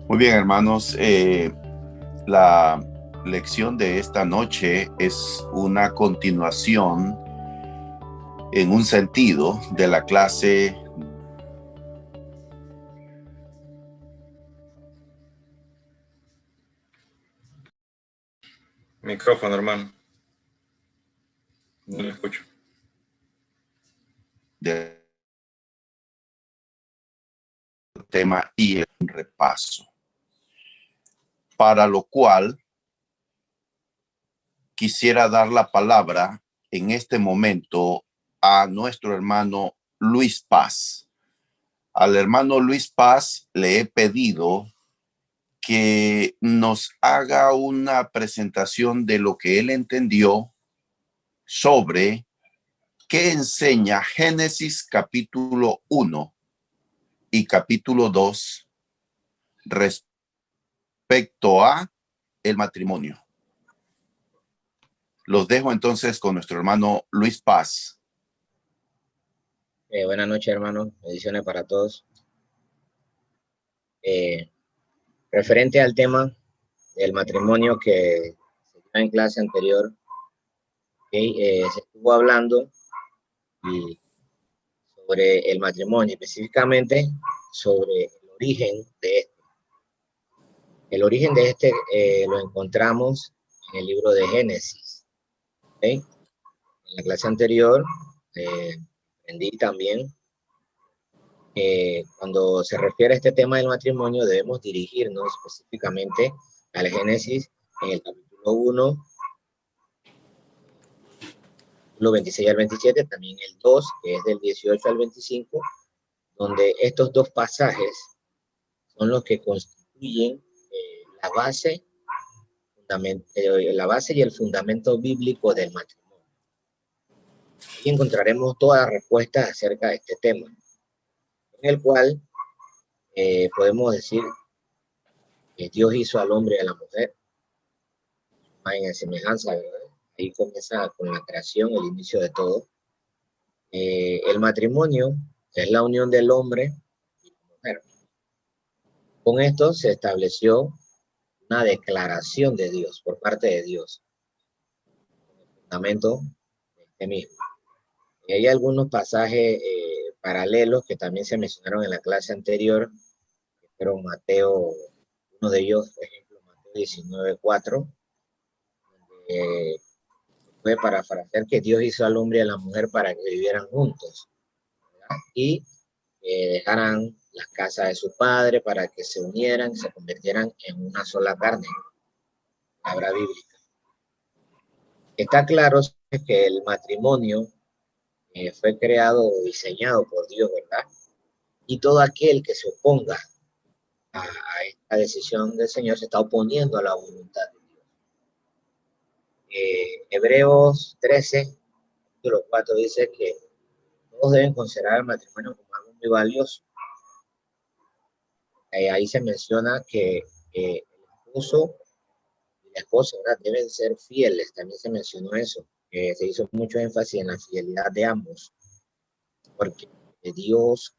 Muy bien, hermanos. La lección de esta noche es una continuación, en un sentido, de la clase Micrófono, hermano. No lo escucho. del tema y un repaso. Para lo cual quisiera dar la palabra en este momento a nuestro hermano Luis Paz. Al hermano Luis Paz le he pedido que nos haga una presentación de lo que él entendió sobre qué enseña Génesis capítulo 1 y capítulo 2 respecto a el matrimonio. Los dejo entonces con nuestro hermano Luis Paz. Buenas noches, hermanos. Bendiciones para todos. Referente al tema del matrimonio que se dio en clase anterior, se estuvo hablando sobre el matrimonio, específicamente sobre el origen de este. El origen de este lo encontramos en el libro de Génesis. En la clase anterior aprendí también cuando se refiere a este tema del matrimonio debemos dirigirnos específicamente al Génesis en el capítulo 1, lo 26 al 27, también el 2, que es del 18 al 25, donde estos dos pasajes son los que constituyen la base y el fundamento bíblico del matrimonio. Aquí encontraremos todas las respuestas acerca de este tema, en el cual podemos decir que Dios hizo al hombre y a la mujer en semejanza, ¿verdad? Ahí comienza con la creación, el inicio de todo. El matrimonio es la unión del hombre y la mujer. Con esto se estableció una declaración de Dios, por parte de Dios, el fundamento de este mismo. Y hay algunos pasajes paralelos que también se mencionaron en la clase anterior, que fueron Mateo, uno de ellos, por ejemplo, Mateo 19:4, donde puede parafrasear que Dios hizo al hombre y a la mujer para que vivieran juntos, ¿verdad? Y dejaran las casas de su padre para que se unieran, se convirtieran en una sola carne, palabra bíblica. Está claro que el matrimonio fue creado o diseñado por Dios, ¿verdad? Y todo aquel que se oponga a esta decisión del Señor se está oponiendo a la voluntad de Dios. Hebreos 13, capítulo 4 dice que todos deben considerar el matrimonio como algo muy valioso. Ahí se menciona que el esposo y la esposa, ¿verdad?, deben ser fieles. También se mencionó eso. Se hizo mucho énfasis en la fidelidad de ambos, porque Dios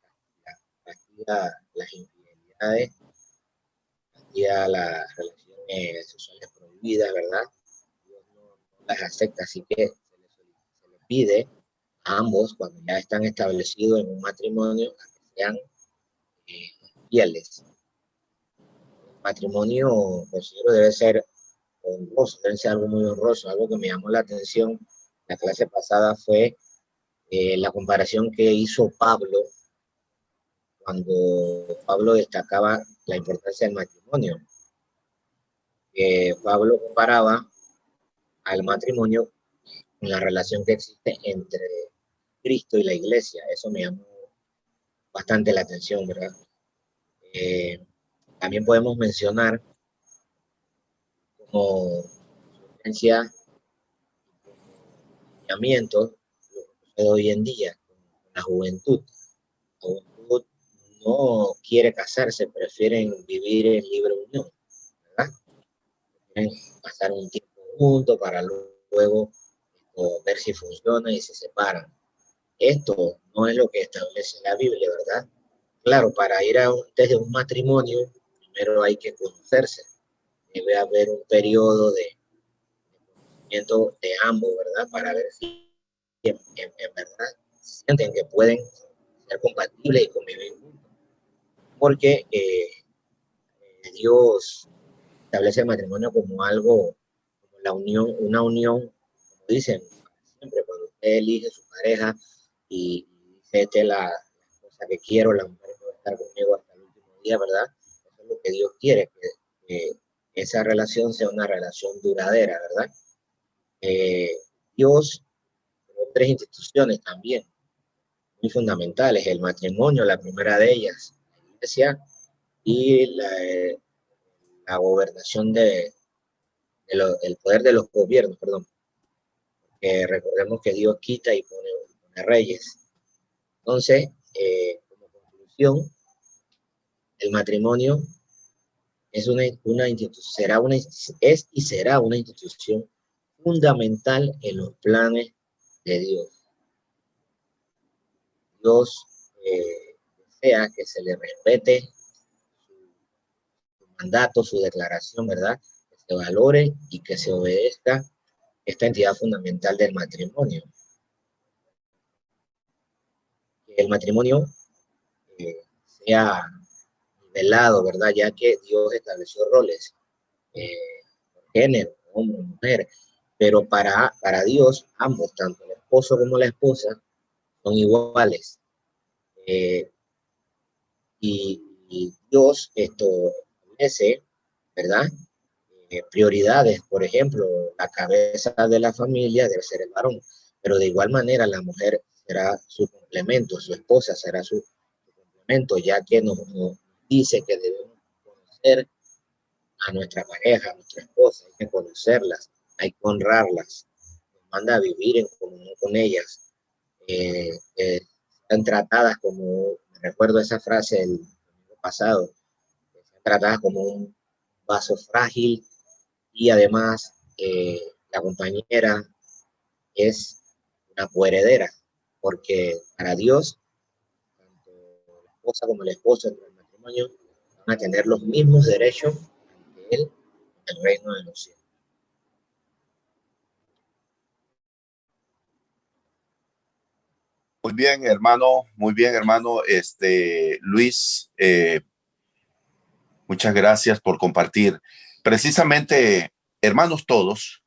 castiga las infidelidades, castiga las relaciones sexuales prohibidas, ¿verdad? Dios no las acepta, así que se le pide a ambos, cuando ya están establecidos en un matrimonio, a que sean fieles. El matrimonio, considero, debe ser honroso, debe ser algo muy honroso. Algo que me llamó la atención la clase pasada fue la comparación que hizo Pablo cuando Pablo destacaba la importancia del matrimonio. Pablo comparaba al matrimonio con la relación que existe entre Cristo y la iglesia. Eso me llamó bastante la atención, ¿verdad? También podemos mencionar como sugerencia y lineamientos lo que sucede hoy en día con la juventud. La juventud no quiere casarse, prefieren vivir en libre unión, ¿verdad? Prefieren pasar un tiempo juntos para luego ver si funciona y se separan. Esto no es lo que establece la Biblia, ¿verdad? Claro, para ir desde un matrimonio, primero hay que conocerse. Debe haber un periodo de conocimiento de ambos, ¿verdad? Para ver si en verdad sienten que pueden ser compatibles y convivir juntos. Porque Dios establece el matrimonio como algo, como la unión, una unión, como dicen siempre, cuando usted elige su pareja y dice, esta es la cosa que quiero, la mujer que va a estar conmigo hasta el último día, ¿verdad? Eso es lo que Dios quiere, que esa relación sea una relación duradera, ¿verdad? Eh, Dios creó tres instituciones también muy fundamentales, el matrimonio, la primera de ellas, la iglesia, y la gobernación el poder de los gobiernos, perdón. Recordemos que Dios quita y pone reyes. Entonces, como conclusión, el matrimonio una institución, es y será una institución fundamental en los planes de Dios. Dios desea que se le respete su mandato, su declaración, ¿verdad? Que se valore y que se obedezca esta entidad fundamental del matrimonio. Que el matrimonio sea nivelado, ¿verdad? Ya que Dios estableció roles, eh, género, hombre, mujer, pero para Dios ambos, tanto el esposo como la esposa, son iguales. Eh, y Dios esto establece, ¿verdad? Prioridades, por ejemplo, la cabeza de la familia debe ser el varón, pero de igual manera la mujer será su complemento, su esposa será su complemento, ya que nos dice que debemos conocer a nuestra pareja, a nuestra esposa, hay que conocerlas, hay que honrarlas, nos manda a vivir en comunión con ellas, están tratadas como, me recuerdo esa frase del domingo pasado, están tratadas como un vaso frágil y además la compañera es una coheredera, porque para Dios, tanto la esposa como el esposo en el matrimonio van a tener los mismos derechos ante Él en el reino de los cielos. Muy bien, hermano, Luis, muchas gracias por compartir. Precisamente, hermanos todos,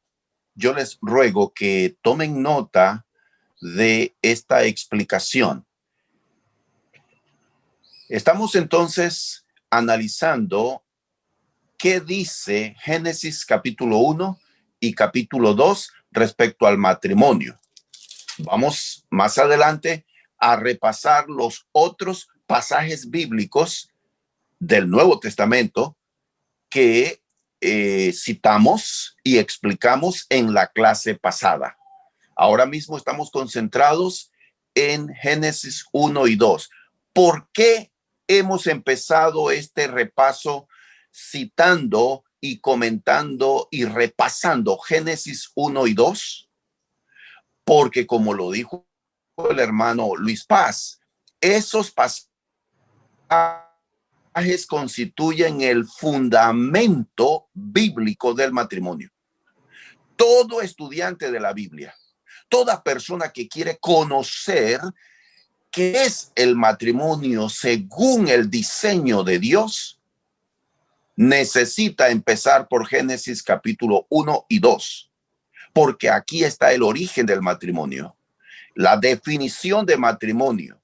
yo les ruego que tomen nota de esta explicación. Estamos entonces analizando qué dice Génesis capítulo 1 y capítulo 2 respecto al matrimonio. Vamos más adelante a repasar los otros pasajes bíblicos del Nuevo Testamento que citamos y explicamos en la clase pasada. Ahora mismo estamos concentrados en Génesis 1 y 2. ¿Por qué hemos empezado este repaso citando y comentando y repasando Génesis 1 y 2? Porque como lo dijo el hermano Luis Paz, esos pasajes constituyen el fundamento bíblico del matrimonio. Todo estudiante de la Biblia, toda persona que quiere conocer qué es el matrimonio según el diseño de Dios, necesita empezar por Génesis capítulo 1 y 2, porque aquí está el origen del matrimonio, la definición de matrimonio,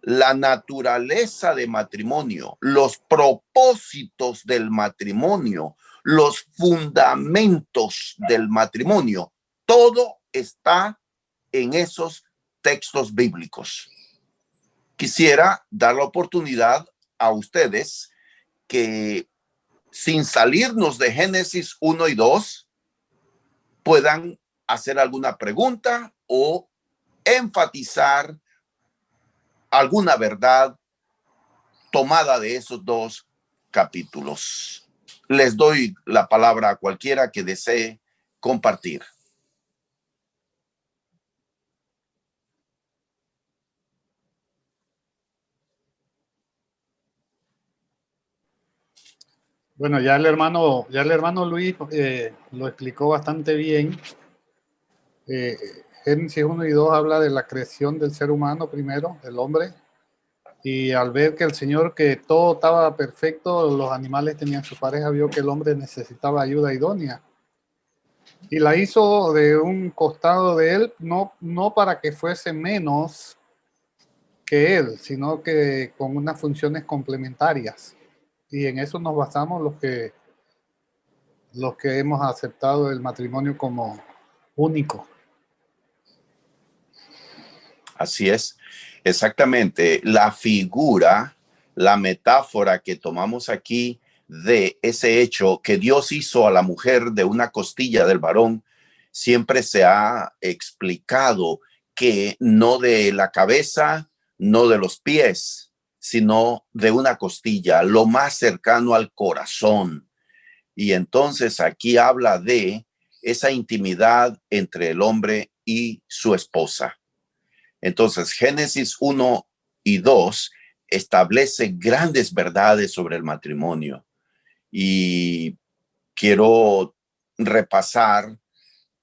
la naturaleza de matrimonio, los propósitos del matrimonio, los fundamentos del matrimonio. Todo está en esos textos bíblicos. Quisiera dar la oportunidad a ustedes que, sin salirnos de Génesis 1 y 2, puedan hacer alguna pregunta o enfatizar alguna verdad tomada de esos dos capítulos. Les doy la palabra a cualquiera que desee compartir. Bueno, ya el hermano Luis lo explicó bastante bien. Génesis 1 y 2 habla de la creación del ser humano primero, del hombre, y al ver que el Señor, que todo estaba perfecto, los animales tenían su pareja, vio que el hombre necesitaba ayuda idónea. Y la hizo de un costado de él, no para que fuese menos que él, sino que con unas funciones complementarias. Y en eso nos basamos los que hemos aceptado el matrimonio como único. Así es, exactamente. La figura, la metáfora que tomamos aquí de ese hecho que Dios hizo a la mujer de una costilla del varón, siempre se ha explicado que no de la cabeza, no de los pies, sino de una costilla, lo más cercano al corazón. Y entonces aquí habla de esa intimidad entre el hombre y su esposa. Entonces, Génesis 1 y 2 establece grandes verdades sobre el matrimonio. Y quiero repasar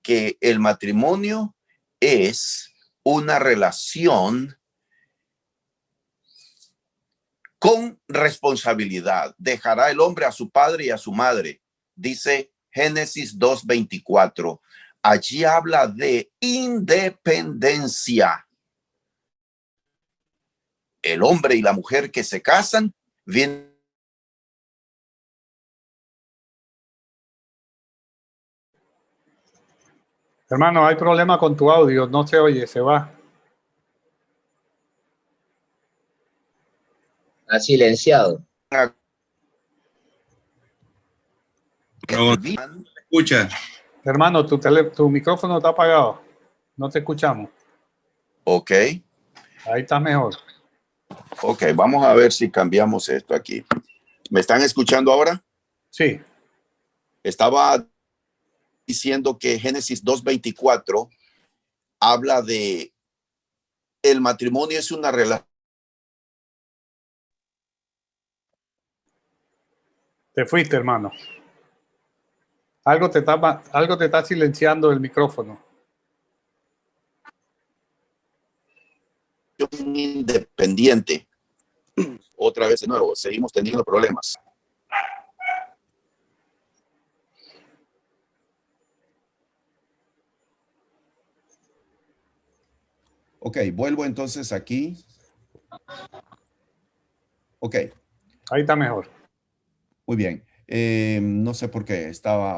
que el matrimonio es una relación con responsabilidad. Dejará el hombre a su padre y a su madre, dice Génesis 2:24. Allí habla de independencia. El hombre y la mujer que se casan vienen. Hermano, hay problema con tu audio, no se oye, se va. Ha silenciado. No, escucha. Hermano, tu micrófono está apagado, no te escuchamos. Ok, Ahí está mejor. ok, vamos a ver si cambiamos esto aquí. ¿Me están escuchando ahora? Sí. Estaba diciendo que Génesis 2:24 habla de el matrimonio es una relación. Te fuiste, hermano. Algo te está silenciando el micrófono. Independiente. Otra vez de nuevo, seguimos teniendo problemas. Ok, vuelvo entonces aquí. Ok. Ahí está mejor. Muy bien. No sé por qué.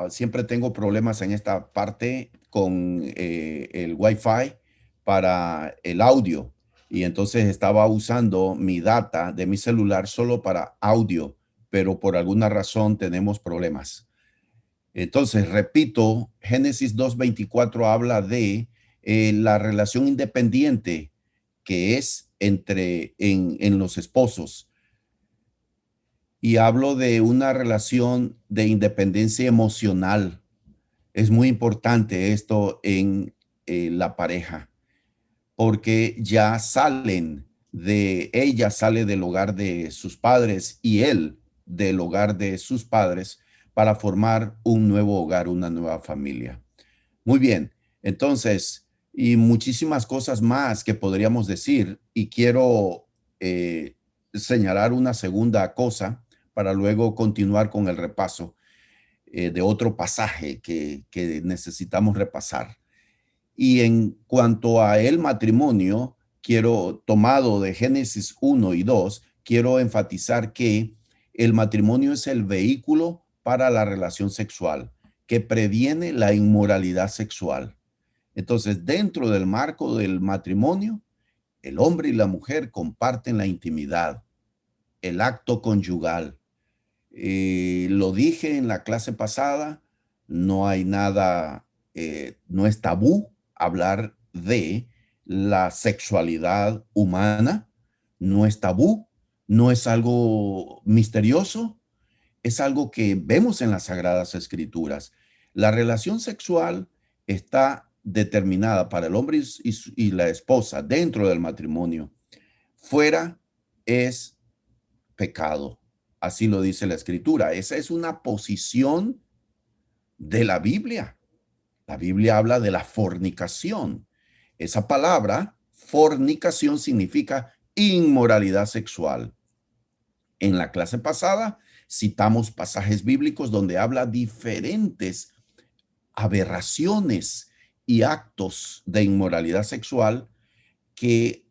Siempre tengo problemas en esta parte con el Wi-Fi para el audio. Y entonces estaba usando mi data de mi celular solo para audio, pero por alguna razón tenemos problemas. Entonces, repito, Génesis 2:24 habla de la relación independiente que es en los esposos. Y hablo de una relación de independencia emocional. Es muy importante esto en la pareja, porque ella sale del hogar de sus padres y él del hogar de sus padres para formar un nuevo hogar, una nueva familia. Muy bien, entonces, y muchísimas cosas más que podríamos decir, y quiero señalar una segunda cosa para luego continuar con el repaso de otro pasaje que necesitamos repasar. Y en cuanto a el matrimonio, tomado de Génesis 1 y 2, quiero enfatizar que el matrimonio es el vehículo para la relación sexual que previene la inmoralidad sexual. Entonces, dentro del marco del matrimonio, el hombre y la mujer comparten la intimidad, el acto conyugal. Lo dije en la clase pasada, no hay nada, no es tabú hablar de la sexualidad humana, no es tabú, no es algo misterioso, es algo que vemos en las Sagradas Escrituras. La relación sexual está determinada para el hombre y la esposa dentro del matrimonio. Fuera es pecado. Así lo dice la Escritura. Esa es una posición de la Biblia. La Biblia habla de la fornicación. Esa palabra, fornicación, significa inmoralidad sexual. En la clase pasada citamos pasajes bíblicos donde habla diferentes aberraciones y actos de inmoralidad sexual que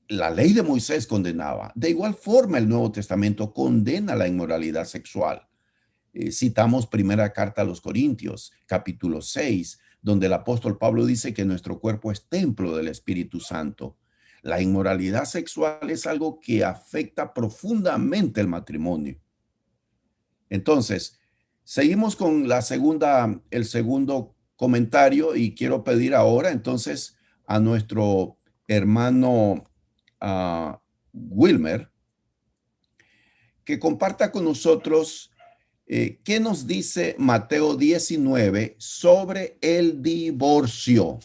la ley de Moisés condenaba. De igual forma, el Nuevo Testamento condena la inmoralidad sexual. Citamos primera carta a los Corintios, capítulo 6, donde el apóstol Pablo dice que nuestro cuerpo es templo del Espíritu Santo. La inmoralidad sexual es algo que afecta profundamente el matrimonio. Entonces, seguimos con el segundo comentario y quiero pedir ahora entonces a nuestro hermano Wilmer que comparta con nosotros qué nos dice Mateo 19 sobre el divorcio.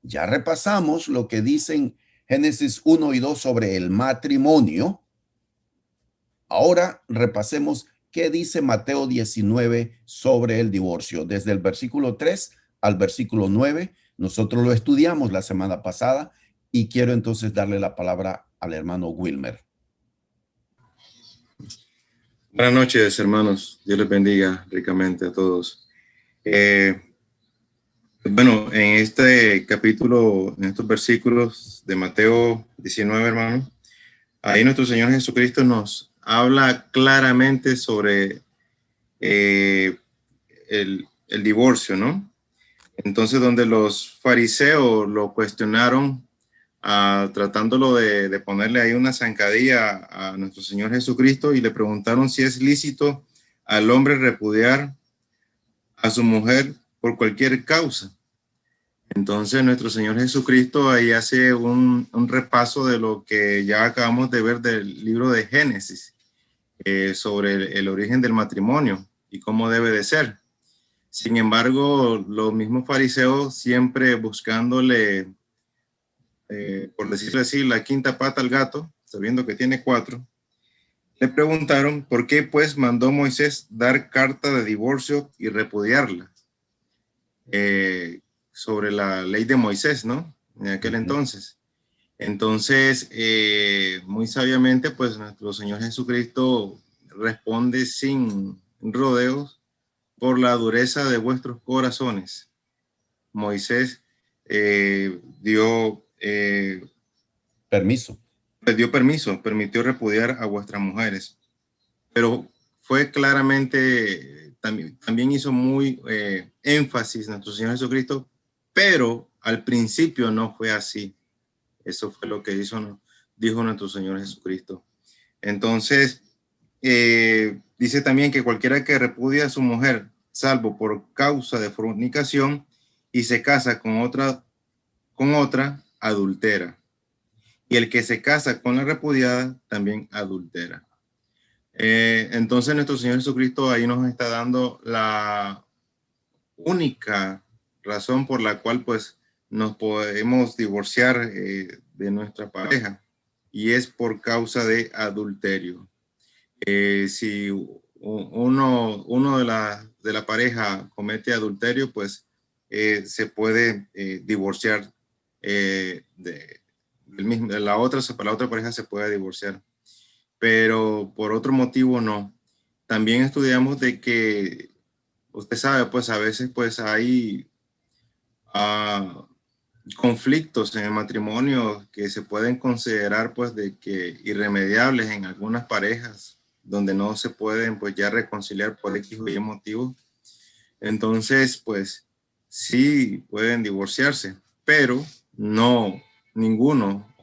Ya repasamos lo que dicen Génesis 1 y 2 sobre el matrimonio. Ahora repasemos qué dice Mateo 19 sobre el divorcio. Desde el versículo 3 al versículo 9, nosotros lo estudiamos la semana pasada y quiero entonces darle la palabra al hermano Wilmer. Buenas noches, hermanos. Dios les bendiga ricamente a todos. Bueno, en este capítulo, en estos versículos de Mateo 19, hermano, ahí nuestro Señor Jesucristo nos habla claramente sobre el divorcio, ¿no? Entonces, donde los fariseos lo cuestionaron, tratándolo de ponerle ahí una zancadilla a nuestro Señor Jesucristo y le preguntaron si es lícito al hombre repudiar a su mujer por cualquier causa. Entonces nuestro Señor Jesucristo ahí hace un repaso de lo que ya acabamos de ver del libro de Génesis, sobre el origen del matrimonio y cómo debe de ser. Sin embargo, los mismos fariseos siempre buscándole, por decirlo así, la quinta pata al gato, sabiendo que tiene 4, le preguntaron por qué pues mandó Moisés dar carta de divorcio y repudiarla, sobre la ley de Moisés, ¿no? En aquel entonces. Entonces, muy sabiamente, pues nuestro Señor Jesucristo responde sin rodeos: por la dureza de vuestros corazones. Moisés dio permitió repudiar a vuestras mujeres, pero fue claramente, también hizo muy énfasis nuestro Señor Jesucristo, pero al principio no fue así. Eso fue lo que dijo nuestro Señor Jesucristo. Entonces, dice también que cualquiera que repudia a su mujer, salvo por causa de fornicación, y se casa con otra, adultera. Y el que se casa con la repudiada también adultera. Entonces nuestro Señor Jesucristo ahí nos está dando la única razón por la cual pues nos podemos divorciar de nuestra pareja, y es por causa de adulterio. Si uno de la pareja comete adulterio, pues se puede divorciar de la otra pareja se puede divorciar, pero por otro motivo no. También estudiamos de que usted sabe, pues a veces pues hay conflictos en el matrimonio que se pueden considerar pues de que irremediables en algunas parejas, donde no se pueden pues ya reconciliar por X o Y motivo. Entonces pues sí pueden divorciarse, pero no ninguno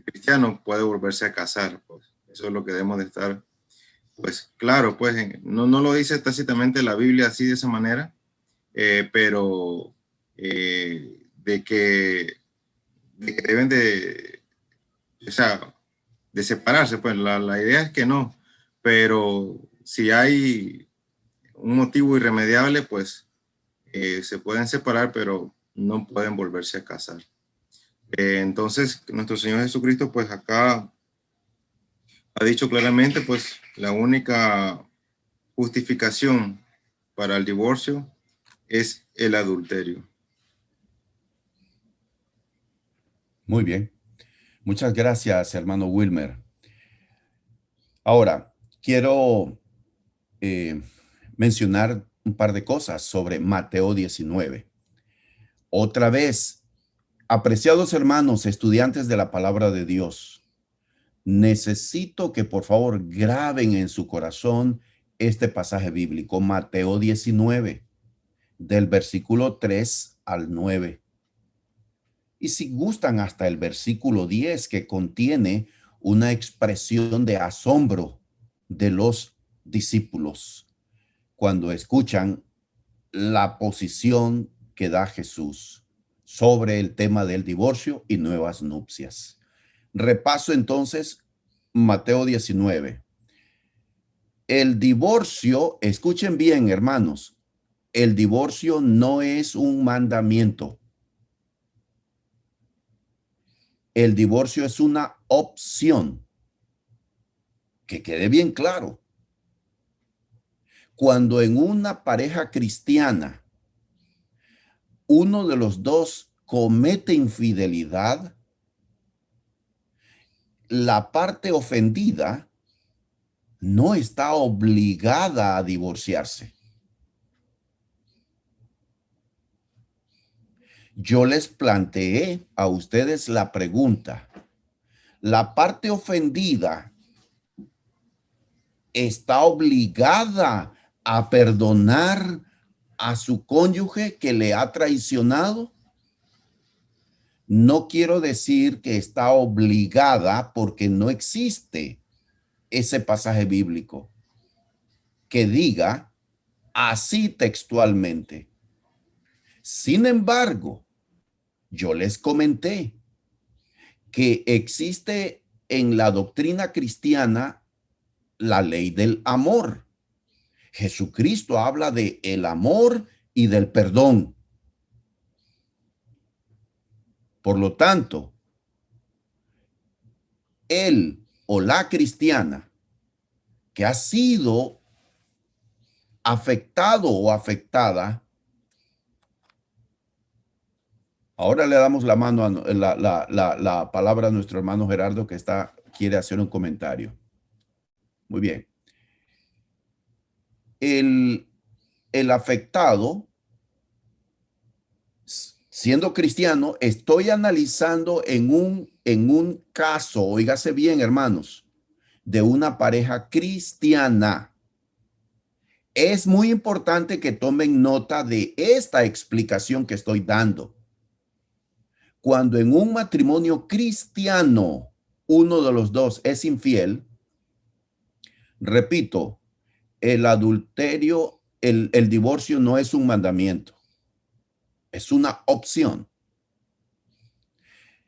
cristiano puede volverse a casar. Pues eso es lo que debemos de estar pues claro, pues no lo dice tácitamente la Biblia así de esa manera, pero de que deben de, o sea, de separarse, pues la idea es que no, pero si hay un motivo irremediable, pues se pueden separar, pero no pueden volverse a casar. Entonces, nuestro Señor Jesucristo, pues acá ha dicho claramente, pues la única justificación para el divorcio es el adulterio. Muy bien. Muchas gracias, hermano Wilmer. Ahora, quiero mencionar un par de cosas sobre Mateo 19. Otra vez, apreciados hermanos, estudiantes de la palabra de Dios, necesito que por favor graben en su corazón este pasaje bíblico, Mateo 19, del versículo 3 al 9. Y si gustan hasta el versículo 10, que contiene una expresión de asombro de los discípulos cuando escuchan la posición que da Jesús sobre el tema del divorcio y nuevas nupcias. Repaso entonces Mateo 19. El divorcio, escuchen bien, hermanos, el divorcio no es un mandamiento. El divorcio es una opción. Que quede bien claro. Cuando en una pareja cristiana uno de los dos comete infidelidad, la parte ofendida no está obligada a divorciarse. Yo les planteé a ustedes la pregunta: ¿la parte ofendida está obligada a perdonar a su cónyuge que le ha traicionado? No quiero decir que está obligada, porque no existe ese pasaje bíblico que diga así textualmente. Sin embargo, yo les comenté que existe en la doctrina cristiana la ley del amor. Jesucristo habla de el amor y del perdón. Por lo tanto, él o la cristiana que ha sido afectado o afectada, ahora le damos la mano a la palabra a nuestro hermano Gerardo, que quiere hacer un comentario. Muy bien. El afectado, siendo cristiano, estoy analizando en un caso, óigase bien, hermanos, de una pareja cristiana. Es muy importante que tomen nota de esta explicación que estoy dando. Cuando en un matrimonio cristiano uno de los dos es infiel, repito, el adulterio, el divorcio no es un mandamiento, es una opción.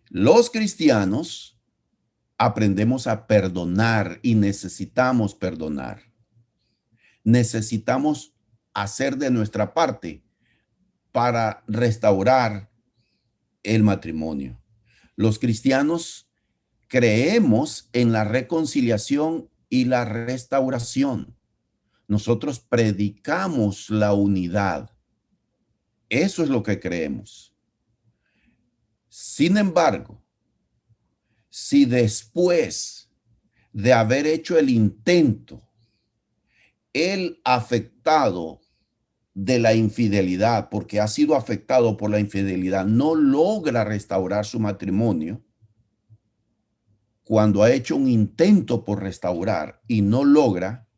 Los cristianos aprendemos a perdonar y necesitamos perdonar. Necesitamos hacer de nuestra parte para restaurar el matrimonio. Los cristianos creemos en la reconciliación y la restauración. Nosotros predicamos la unidad. Eso es lo que creemos. Sin embargo, si después de haber hecho el intento, el afectado de la infidelidad, porque ha sido afectado por la infidelidad, no logra restaurar su matrimonio, cuando ha hecho un intento por restaurar y no logra,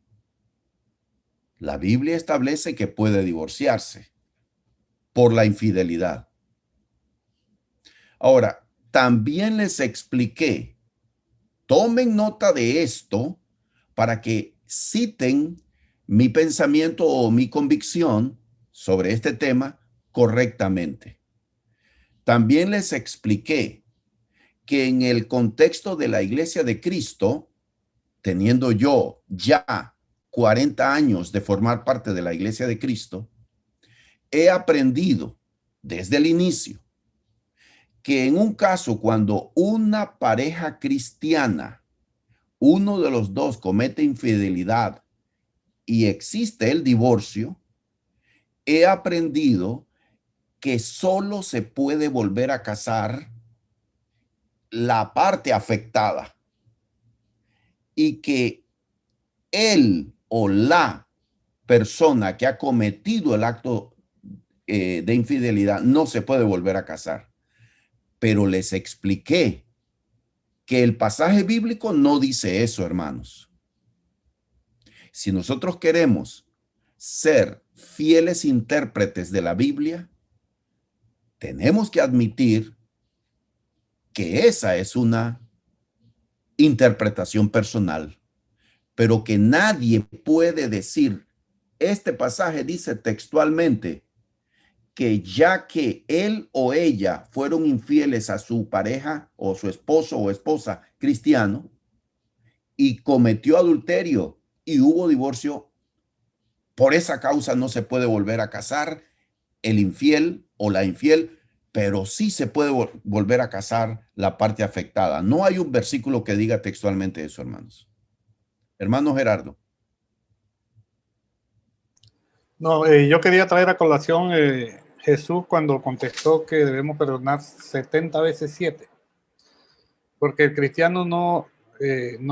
la Biblia establece que puede divorciarse por la infidelidad. Ahora, también les expliqué, tomen nota de esto para que citen mi pensamiento o mi convicción sobre este tema correctamente. También les expliqué que en el contexto de la Iglesia de Cristo, teniendo yo ya 40 años de formar parte de la Iglesia de Cristo, he aprendido desde el inicio que en un caso cuando una pareja cristiana, uno de los dos comete infidelidad y existe el divorcio, he aprendido que solo se puede volver a casar la parte afectada y que él o la persona que ha cometido el acto de infidelidad no se puede volver a casar. Pero les expliqué que el pasaje bíblico no dice eso, hermanos. Si nosotros queremos ser fieles intérpretes de la Biblia, tenemos que admitir que esa es una interpretación personal, pero que nadie puede decir, este pasaje dice textualmente que ya que él o ella fueron infieles a su pareja o su esposo o esposa cristiano y cometió adulterio y hubo divorcio, por esa causa no se puede volver a casar el infiel o la infiel, pero sí se puede volver a casar la parte afectada. No hay un versículo que diga textualmente eso, hermanos. Hermano Gerardo. No, yo quería traer a colación Jesús cuando contestó que debemos perdonar 70 veces 7, porque el cristiano no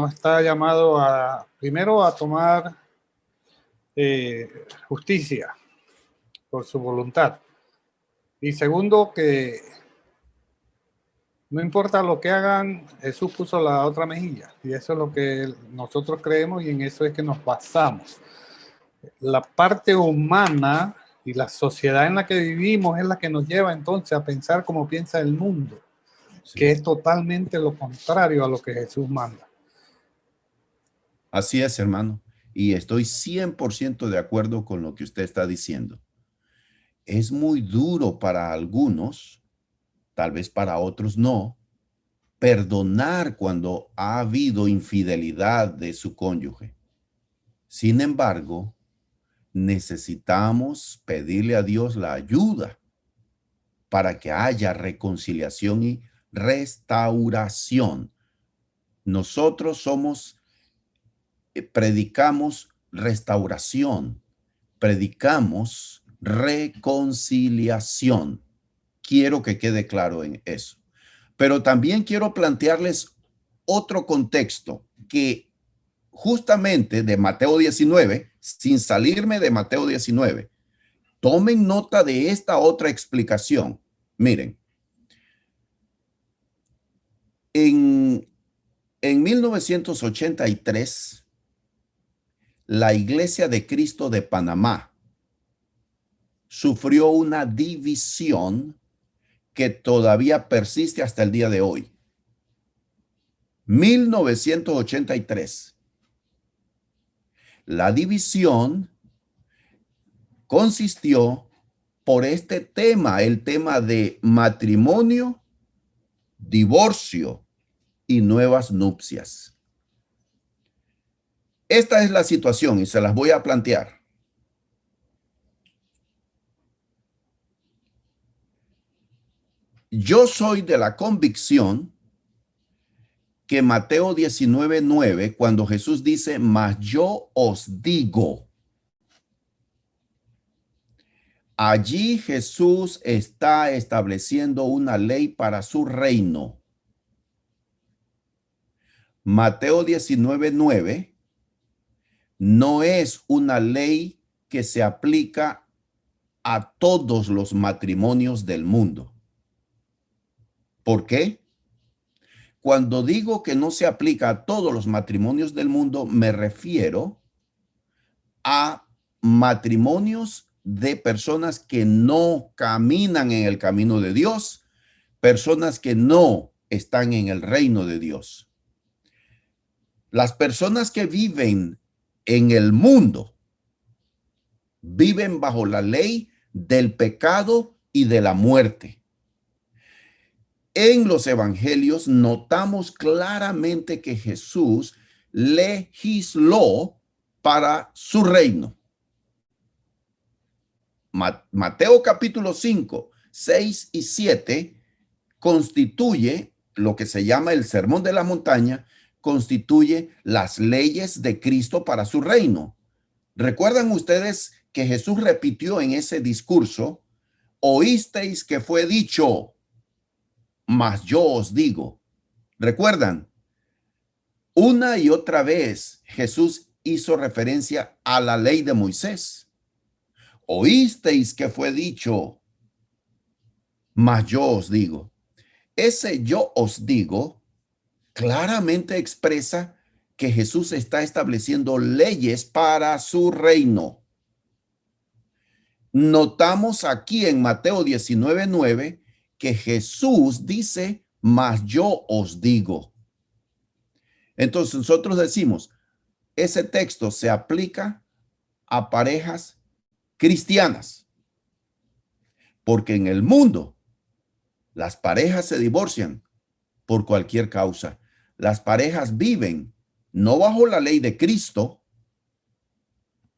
está llamado primero a tomar justicia por su voluntad, y segundo que no importa lo que hagan, Jesús puso la otra mejilla, y eso es lo que nosotros creemos y en eso es que nos basamos. La parte humana y la sociedad en la que vivimos es la que nos lleva entonces a pensar como piensa el mundo, sí, que es totalmente lo contrario a lo que Jesús manda. Así es, hermano, y estoy 100% de acuerdo con lo que usted está diciendo. Es muy duro para algunos, tal vez para otros no, perdonar cuando ha habido infidelidad de su cónyuge. Sin embargo, necesitamos pedirle a Dios la ayuda para que haya reconciliación y restauración. Nosotros predicamos restauración, predicamos reconciliación. Quiero que quede claro en eso. Pero también quiero plantearles otro contexto que justamente de Mateo 19, sin salirme de Mateo 19, tomen nota de esta otra explicación. Miren, en 1983, la Iglesia de Cristo de Panamá sufrió una división que todavía persiste hasta el día de hoy. 1983. La división consistió por este tema, el tema de matrimonio, divorcio y nuevas nupcias. Esta es la situación y se las voy a plantear. Yo soy de la convicción que Mateo 19:9, cuando Jesús dice, mas yo os digo, allí Jesús está estableciendo una ley para su reino. Mateo 19:9 no es una ley que se aplica a todos los matrimonios del mundo. ¿Por qué? Cuando digo que no se aplica a todos los matrimonios del mundo, me refiero a matrimonios de personas que no caminan en el camino de Dios, personas que no están en el reino de Dios. Las personas que viven en el mundo viven bajo la ley del pecado y de la muerte. En los evangelios notamos claramente que Jesús legisló para su reino. Mateo capítulo 5, 6 y 7 constituye lo que se llama el Sermón de la Montaña, constituye las leyes de Cristo para su reino. ¿Recuerdan ustedes que Jesús repitió en ese discurso: oísteis que fue dicho, mas yo os digo? ¿Recuerdan? Una y otra vez Jesús hizo referencia a la ley de Moisés. Oísteis que fue dicho, mas yo os digo. Ese yo os digo claramente expresa que Jesús está estableciendo leyes para su reino. Notamos aquí en Mateo 19:9 que Jesús dice, mas yo os digo. Entonces nosotros decimos, ese texto se aplica a parejas cristianas, porque en el mundo las parejas se divorcian por cualquier causa. Las parejas viven no bajo la ley de Cristo,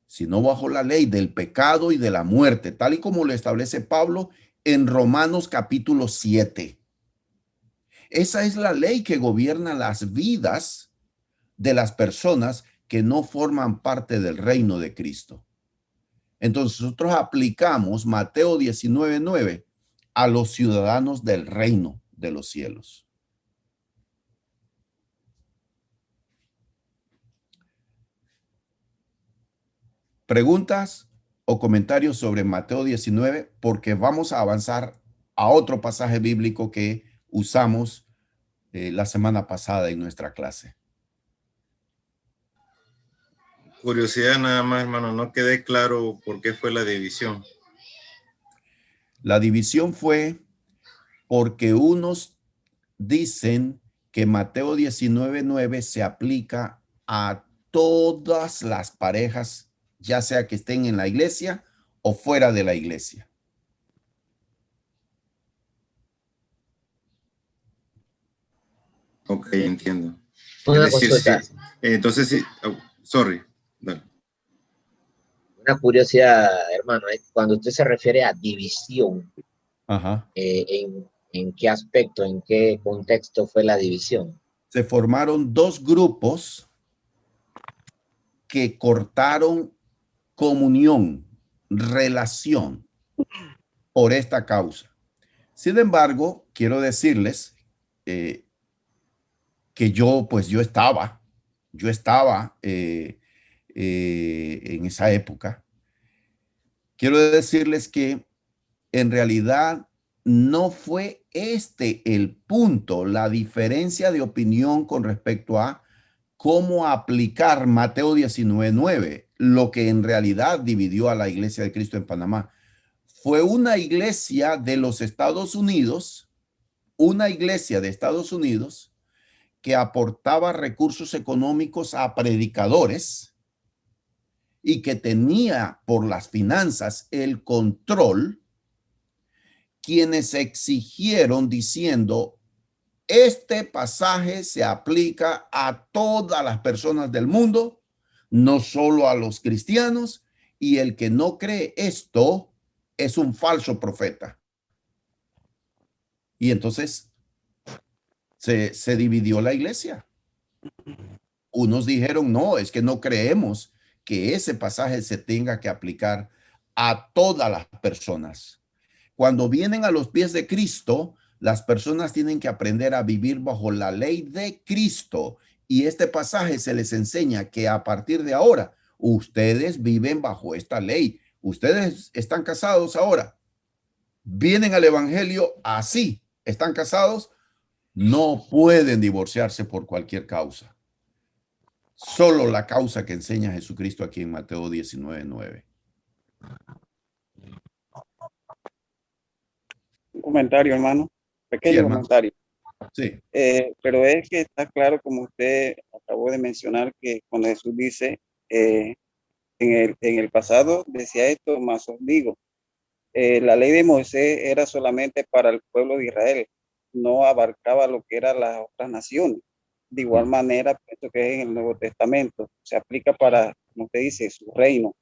sino bajo la ley del pecado y de la muerte, tal y como lo establece Pablo en Romanos capítulo 7. Esa es la ley que gobierna las vidas de las personas que no forman parte del reino de Cristo. Entonces nosotros aplicamos Mateo 19:9 a los ciudadanos del reino de los cielos. ¿Preguntas o comentarios sobre Mateo 19? Porque vamos a avanzar a otro pasaje bíblico que usamos la semana pasada en nuestra clase. Curiosidad nada más, hermano, no quedé claro por qué fue la división. La división fue porque unos dicen que Mateo 19:9 se aplica a todas las parejas, ya sea que estén en la iglesia o fuera de la iglesia. Ok, entiendo. Una Es decir, consulta, sí, entonces sí, sorry. Dale. una curiosidad, hermano, cuando usted se refiere a división, Ajá. ¿en qué aspecto, en qué contexto fue la división? Se formaron dos grupos que cortaron comunión, relación por esta causa. Sin embargo, quiero decirles que yo estaba en esa época. Quiero decirles que en realidad no fue este el punto, la diferencia de opinión con respecto a cómo aplicar Mateo 19:9, lo que en realidad dividió a la Iglesia de Cristo en Panamá. Fue una iglesia de los Estados Unidos, una iglesia de Estados Unidos que aportaba recursos económicos a predicadores y que tenía por las finanzas el control, quienes exigieron diciendo, este pasaje se aplica a todas las personas del mundo, no solo a los cristianos, y el que no cree esto es un falso profeta. Y entonces se dividió la iglesia. Unos dijeron, no, es que no creemos que ese pasaje se tenga que aplicar a todas las personas. Cuando vienen a los pies de Cristo, las personas tienen que aprender a vivir bajo la ley de Cristo. Y este pasaje se les enseña que a partir de ahora, ustedes viven bajo esta ley. Ustedes están casados ahora. Vienen al evangelio así. Están casados. No pueden divorciarse por cualquier causa. Solo la causa que enseña Jesucristo aquí en Mateo 19:9. Un comentario, hermano. Pequeño Sí, hermano. comentario. Sí. Pero es que está claro, como usted acabó de mencionar, que cuando Jesús dice, en el pasado decía esto, más os digo, la ley de Moisés era solamente para el pueblo de Israel, no abarcaba lo que eran las otras naciones. De igual manera, pienso que en el Nuevo Testamento se aplica para, como usted dice, su reino.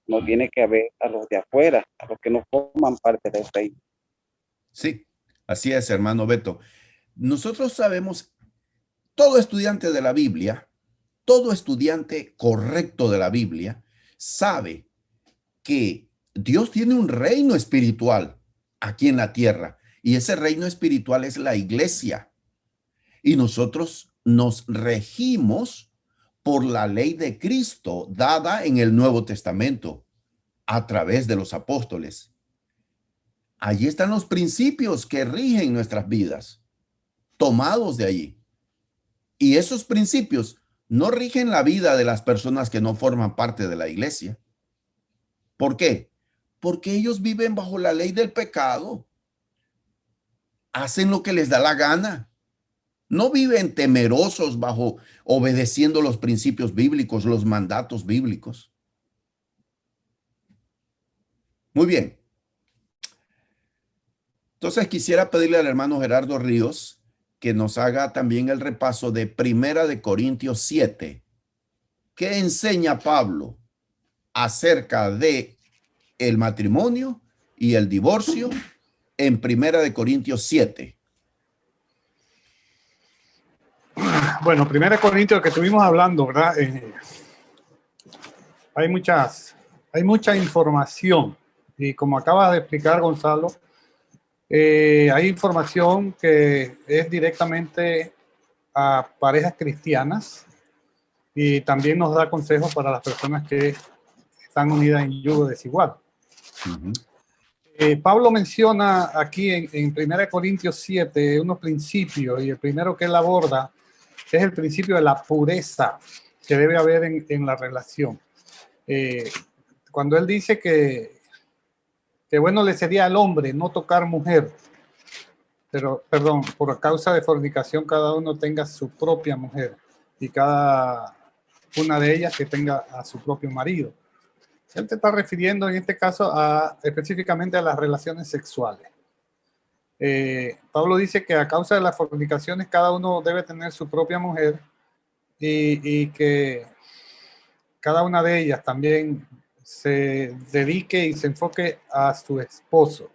No tiene que haber a los de afuera, a los que no forman parte del reino. Sí, así es, hermano Beto. Nosotros sabemos Todo estudiante de la Biblia, todo estudiante correcto de la Biblia, sabe que Dios tiene un reino espiritual aquí en la tierra, y ese reino espiritual es la iglesia. Y nosotros nos regimos por la ley de Cristo dada en el Nuevo Testamento a través de los apóstoles. Allí están los principios que rigen nuestras vidas, tomados de allí. Y esos principios no rigen la vida de las personas que no forman parte de la iglesia. ¿Por qué? Porque ellos viven bajo la ley del pecado. Hacen lo que les da la gana. No viven temerosos bajo obedeciendo los principios bíblicos, los mandatos bíblicos. Muy bien. Entonces quisiera pedirle al hermano Gerardo Ríos que nos haga también el repaso de Primera de Corintios 7. ¿Qué enseña Pablo acerca de el matrimonio y el divorcio en Primera de Corintios 7? Bueno, Primera de Corintios que estuvimos hablando, ¿verdad? Hay mucha información y como acaba de explicar Gonzalo, hay información que es directamente a parejas cristianas y también nos da consejos para las personas que están unidas en yugo desigual. Pablo menciona aquí en 1 Corintios 7 unos principios, y el primero que él aborda es el principio de la pureza que debe haber en la relación. Cuando él dice que bueno le sería al hombre no tocar mujer, pero, perdón, por causa de fornicación cada uno tenga su propia mujer y cada una de ellas que tenga a su propio marido. Él te está refiriendo en este caso específicamente a las relaciones sexuales. Pablo dice que a causa de las fornicaciones cada uno debe tener su propia mujer y que cada una de ellas también se dedique y se enfoque a su esposo.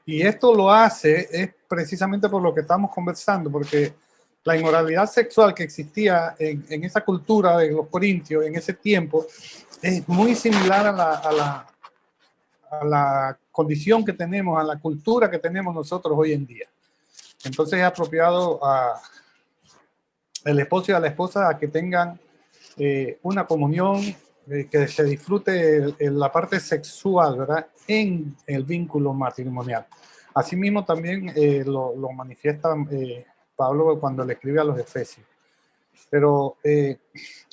Y esto lo hace es precisamente por lo que estamos conversando, porque la inmoralidad sexual que existía en esa cultura de los corintios en ese tiempo es muy similar a la condición que tenemos, a la cultura que tenemos nosotros hoy en día. Entonces es apropiado al esposo y a la esposa a que tengan una comunión, que se disfrute la parte sexual, ¿verdad? En el vínculo matrimonial. Asimismo también lo manifiesta Pablo cuando le escribe a los Efesios. Pero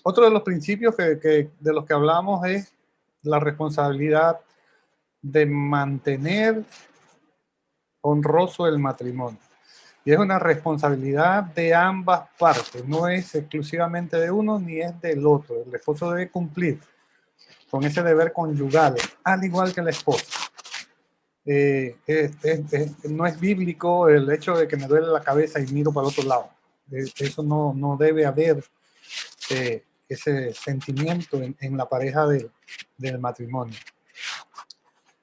otro de los principios de los que hablamos es la responsabilidad de mantener honroso el matrimonio. Y es una responsabilidad de ambas partes, no es exclusivamente de uno ni es del otro. El esposo debe cumplir con ese deber conyugal, al igual que la esposa. No es bíblico el hecho de que me duele la cabeza y miro para el otro lado. Eso no debe haber ese sentimiento en la pareja del matrimonio.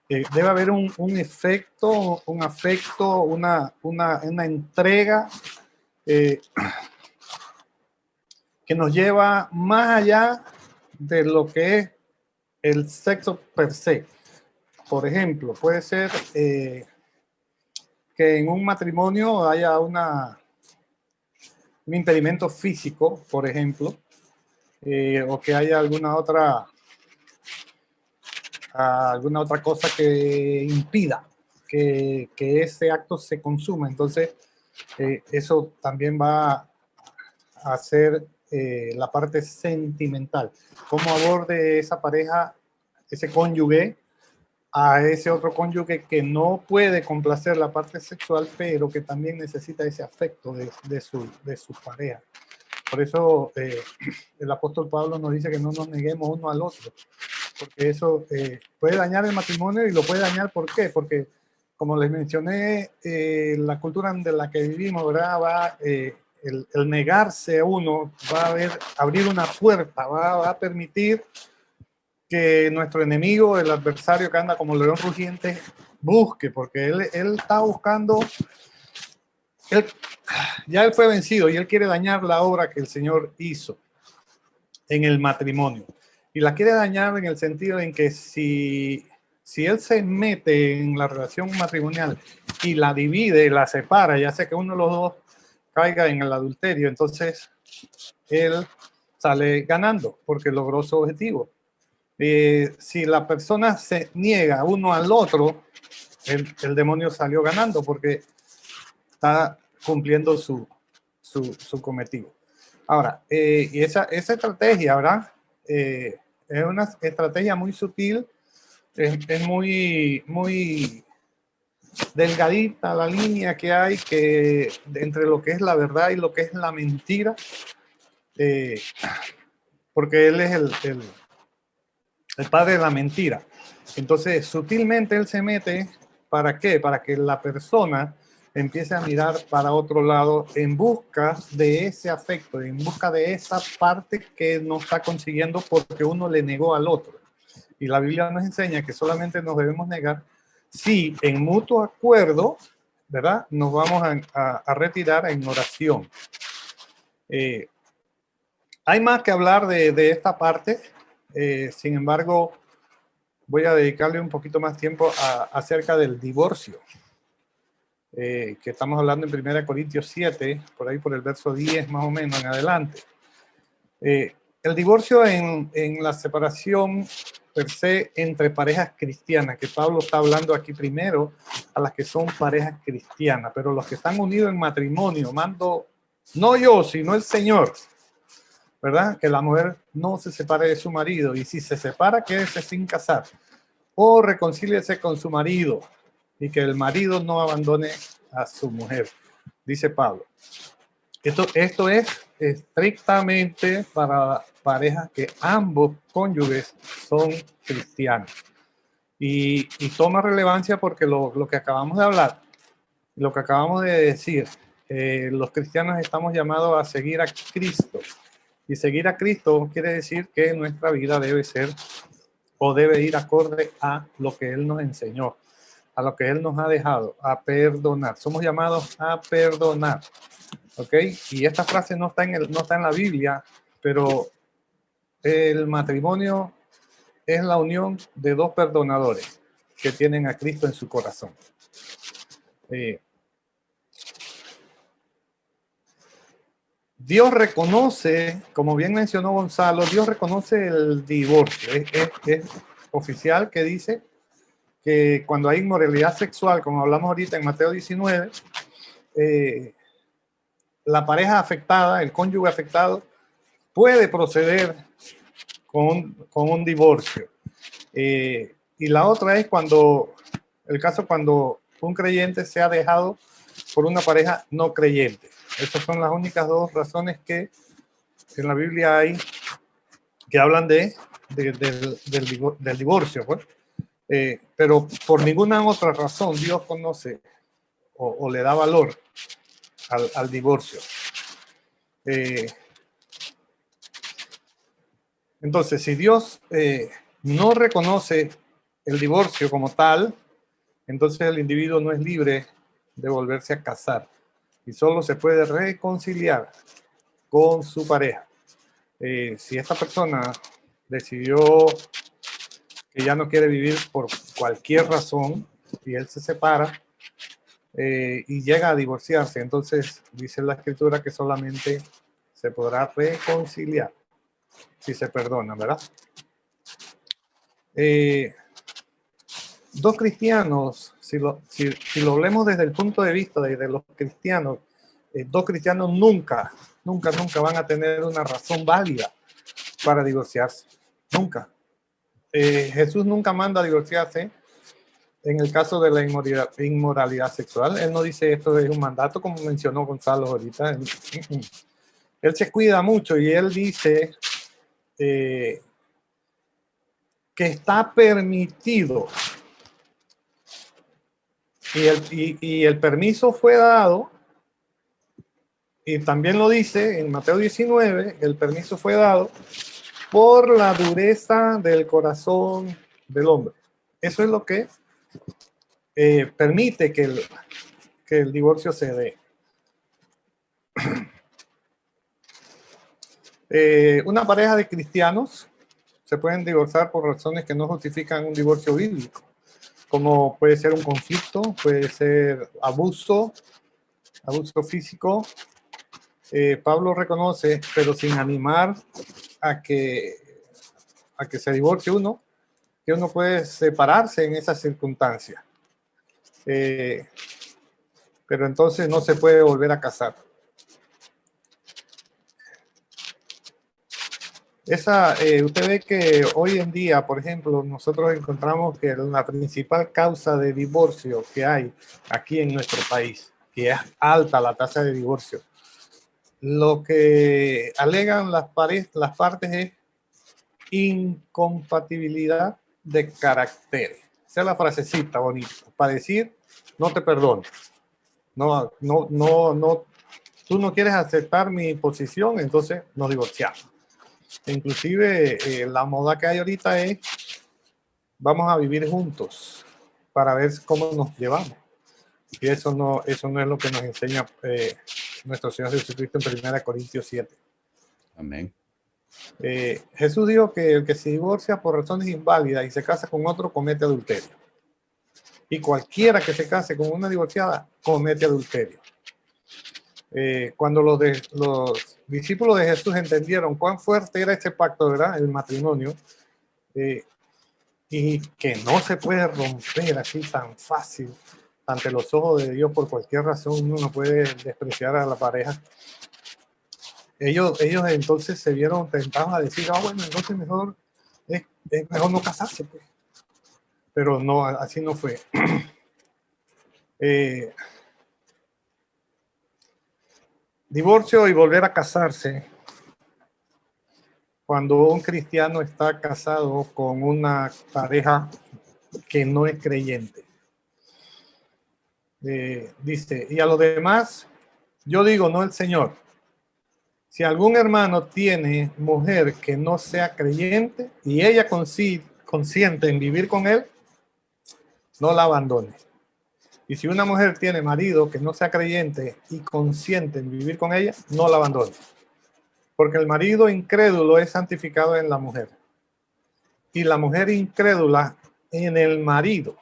Debe haber un efecto, un afecto, una entrega que nos lleva más allá de lo que es el sexo per se. Por ejemplo, puede ser que en un matrimonio haya un impedimento físico, por ejemplo, o que haya alguna otra cosa que impida que ese acto se consuma. Entonces, eso también va a hacer la parte sentimental. ¿Cómo aborde esa pareja, ese cónyuge, a ese otro cónyuge que no puede complacer la parte sexual, pero que también necesita ese afecto de su pareja? Por eso el apóstol Pablo nos dice que no nos neguemos uno al otro, porque eso puede dañar el matrimonio. Y lo puede dañar, ¿por qué? Porque, como les mencioné, la cultura de la que vivimos, ¿verdad? El negarse a uno va a abrir una puerta, va a permitir que nuestro enemigo, el adversario que anda como león rugiente, busque, porque él está buscando ya él fue vencido y él quiere dañar la obra que el Señor hizo en el matrimonio. Y la quiere dañar en el sentido en que si él se mete en la relación matrimonial y la divide, la separa, ya sea que uno de los dos caiga en el adulterio, entonces él sale ganando porque logró su objetivo. Si la persona se niega uno al otro, el demonio salió ganando porque está cumpliendo su cometido. Ahora, y esa estrategia, ¿verdad? Es una estrategia muy sutil, es muy delgadita la línea que hay entre lo que es la verdad y lo que es la mentira, porque él es el padre de la mentira. Entonces, sutilmente él se mete, ¿para qué? Para que la persona empiece a mirar para otro lado en busca de ese afecto, en busca de esa parte que no está consiguiendo porque uno le negó al otro. Y la Biblia nos enseña que solamente nos debemos negar si en mutuo acuerdo, ¿verdad? Nos vamos a retirar en oración. Hay más que hablar de esta parte, sin embargo, voy a dedicarle un poquito más tiempo acerca del divorcio, que estamos hablando en 1 Corintios 7, por ahí por el verso 10 más o menos en adelante. El divorcio en la separación per se entre parejas cristianas, que Pablo está hablando aquí primero a las que son parejas cristianas, pero los que están unidos en matrimonio, mando no yo, sino el Señor, ¿verdad? Que la mujer no se separe de su marido, y si se separa, quédese sin casar, o reconcíliese con su marido, y que el marido no abandone a su mujer, dice Pablo. Esto es estrictamente para parejas que ambos cónyuges son cristianos. Y toma relevancia porque lo que acabamos de hablar, lo que acabamos de decir, los cristianos estamos llamados a seguir a Cristo. Y seguir a Cristo quiere decir que nuestra vida debe ser o debe ir acorde a lo que Él nos enseñó, a lo que Él nos ha dejado, a perdonar. Somos llamados a perdonar. ¿Ok? Y esta frase no está en la Biblia, pero el matrimonio es la unión de dos perdonadores que tienen a Cristo en su corazón. Dios reconoce, como bien mencionó Gonzalo, Dios reconoce el divorcio. Es oficial que dice que cuando hay inmoralidad sexual, como hablamos ahorita en Mateo 19, la pareja afectada, el cónyuge afectado, puede proceder con un divorcio. Y la otra es cuando un creyente sea dejado por una pareja no creyente. Esas son las únicas dos razones que en la Biblia hay que hablan del divorcio, pues. Pero por ninguna otra razón Dios conoce o le da valor al divorcio. Entonces, si Dios no reconoce el divorcio como tal, entonces el individuo no es libre de volverse a casar y solo se puede reconciliar con su pareja. Si esta persona decidió que ya no quiere vivir por cualquier razón y él se separa y llega a divorciarse, entonces dice la Escritura que solamente se podrá reconciliar si se perdona, ¿verdad? Dos cristianos, si lo vemos desde el punto de vista de los cristianos, dos cristianos nunca van a tener una razón válida para divorciarse. Nunca. Jesús nunca manda a divorciarse en el caso de la inmoralidad sexual. Él no dice esto es un mandato, como mencionó Gonzalo ahorita. Él se cuida mucho y él dice que está permitido. Y el permiso fue dado, y también lo dice en Mateo 19, el permiso fue dado por la dureza del corazón del hombre. Eso es lo que permite que el divorcio se dé. Una pareja de cristianos se pueden divorciar por razones que no justifican un divorcio bíblico, como puede ser un conflicto, puede ser abuso físico. Pablo reconoce, pero sin animar a que se divorcie uno, que uno puede separarse en esas circunstancias. Pero entonces no se puede volver a casar. Usted ve que hoy en día, por ejemplo, nosotros encontramos que la principal causa de divorcio que hay aquí en nuestro país, que es alta la tasa de divorcio, lo que alegan las partes es incompatibilidad de caracteres. Esa es la frasecita bonita, para decir, no te perdono. No, tú no quieres aceptar mi posición, entonces nos divorciamos. Inclusive la moda que hay ahorita es, vamos a vivir juntos para ver cómo nos llevamos. Y eso no es lo que nos enseña nuestro Señor Jesucristo en 1 Corintios 7. Amén. Jesús dijo que el que se divorcia por razones inválidas y se casa con otro comete adulterio. Y cualquiera que se case con una divorciada comete adulterio. Cuando los discípulos de Jesús entendieron cuán fuerte era este pacto, ¿verdad? El matrimonio, y que no se puede romper así tan fácil ante los ojos de Dios por cualquier razón, uno no puede despreciar a la pareja. Ellos entonces se vieron tentados a decir, bueno, entonces es mejor no casarse, pues. Pero no, así no fue. Divorcio y volver a casarse. Cuando un cristiano está casado con una pareja que no es creyente. Dice, y a los demás, yo digo, no el Señor. Si algún hermano tiene mujer que no sea creyente y ella consiente en vivir con él, no la abandone. Y si una mujer tiene marido que no sea creyente y consiente en vivir con ella, no la abandone. Porque el marido incrédulo es santificado en la mujer. Y la mujer incrédula en el marido.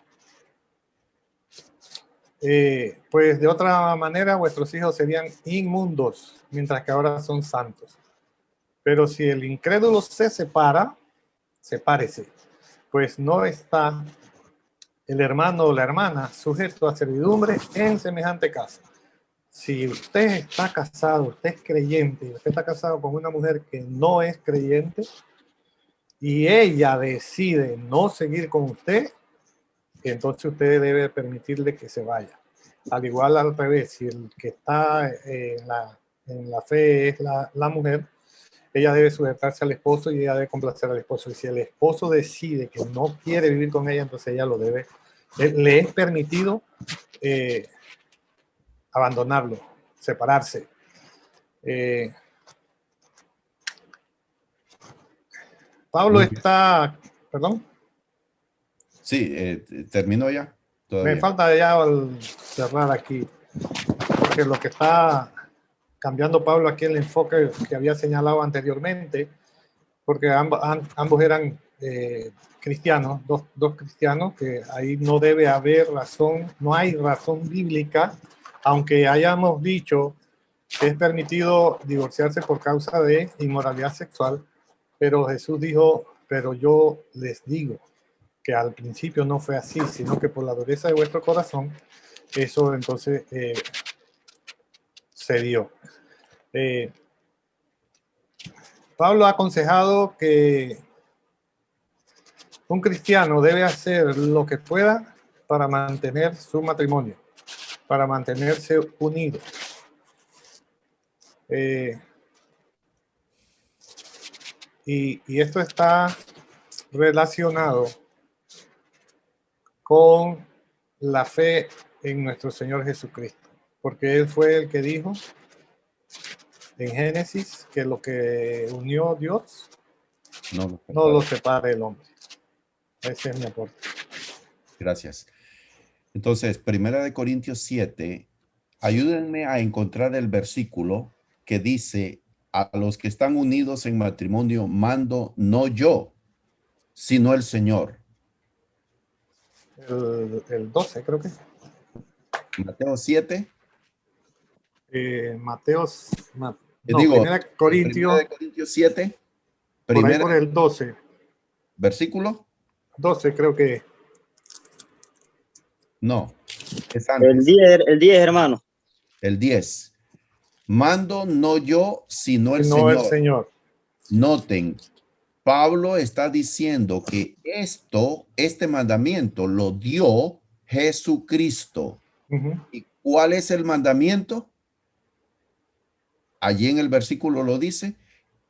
Pues de otra manera vuestros hijos serían inmundos, mientras que ahora son santos. Pero si el incrédulo se separa, sepárese, pues no está el hermano o la hermana sujeto a servidumbre en semejante caso. Si usted está casado, usted es creyente, usted está casado con una mujer que no es creyente y ella decide no seguir con usted, entonces usted debe permitirle que se vaya. Al igual al revés, si el que está en la fe es la mujer, ella debe sujetarse al esposo y ella debe complacer al esposo. Y si el esposo decide que no quiere vivir con ella, entonces ella le es permitido abandonarlo, separarse. Pablo está, perdón. Sí, terminó ya. Todavía. Me falta ya cerrar aquí, porque lo que está cambiando Pablo aquí el enfoque que había señalado anteriormente, porque ambos eran cristianos, dos cristianos, que ahí no debe haber razón, no hay razón bíblica, aunque hayamos dicho que es permitido divorciarse por causa de inmoralidad sexual, pero Jesús dijo, pero yo les digo que al principio no fue así, sino que por la dureza de vuestro corazón, eso entonces se dio. Pablo ha aconsejado que un cristiano debe hacer lo que pueda para mantener su matrimonio, para mantenerse unido. Y esto está relacionado con la fe en nuestro Señor Jesucristo, porque Él fue el que dijo en Génesis que lo que unió Dios no lo separe el hombre. Ese es mi aporte. Gracias. Entonces, 1 Corintios 7 ayúdenme a encontrar el versículo que dice, a los que están unidos en matrimonio mando no yo, sino el Señor. El 12, creo que. Mateo 7. Mateo, no, Digo, Primera Corintios, de Corintios 7, por ahí por el 12. versículo. 12 creo que. No, es antes. El 10, hermano. El 10. Mando no yo, sino el No Señor. el Señor. Noten, Pablo está diciendo que este mandamiento lo dio Jesucristo. Ujú. ¿Y cuál es el mandamiento? Allí en el versículo lo dice,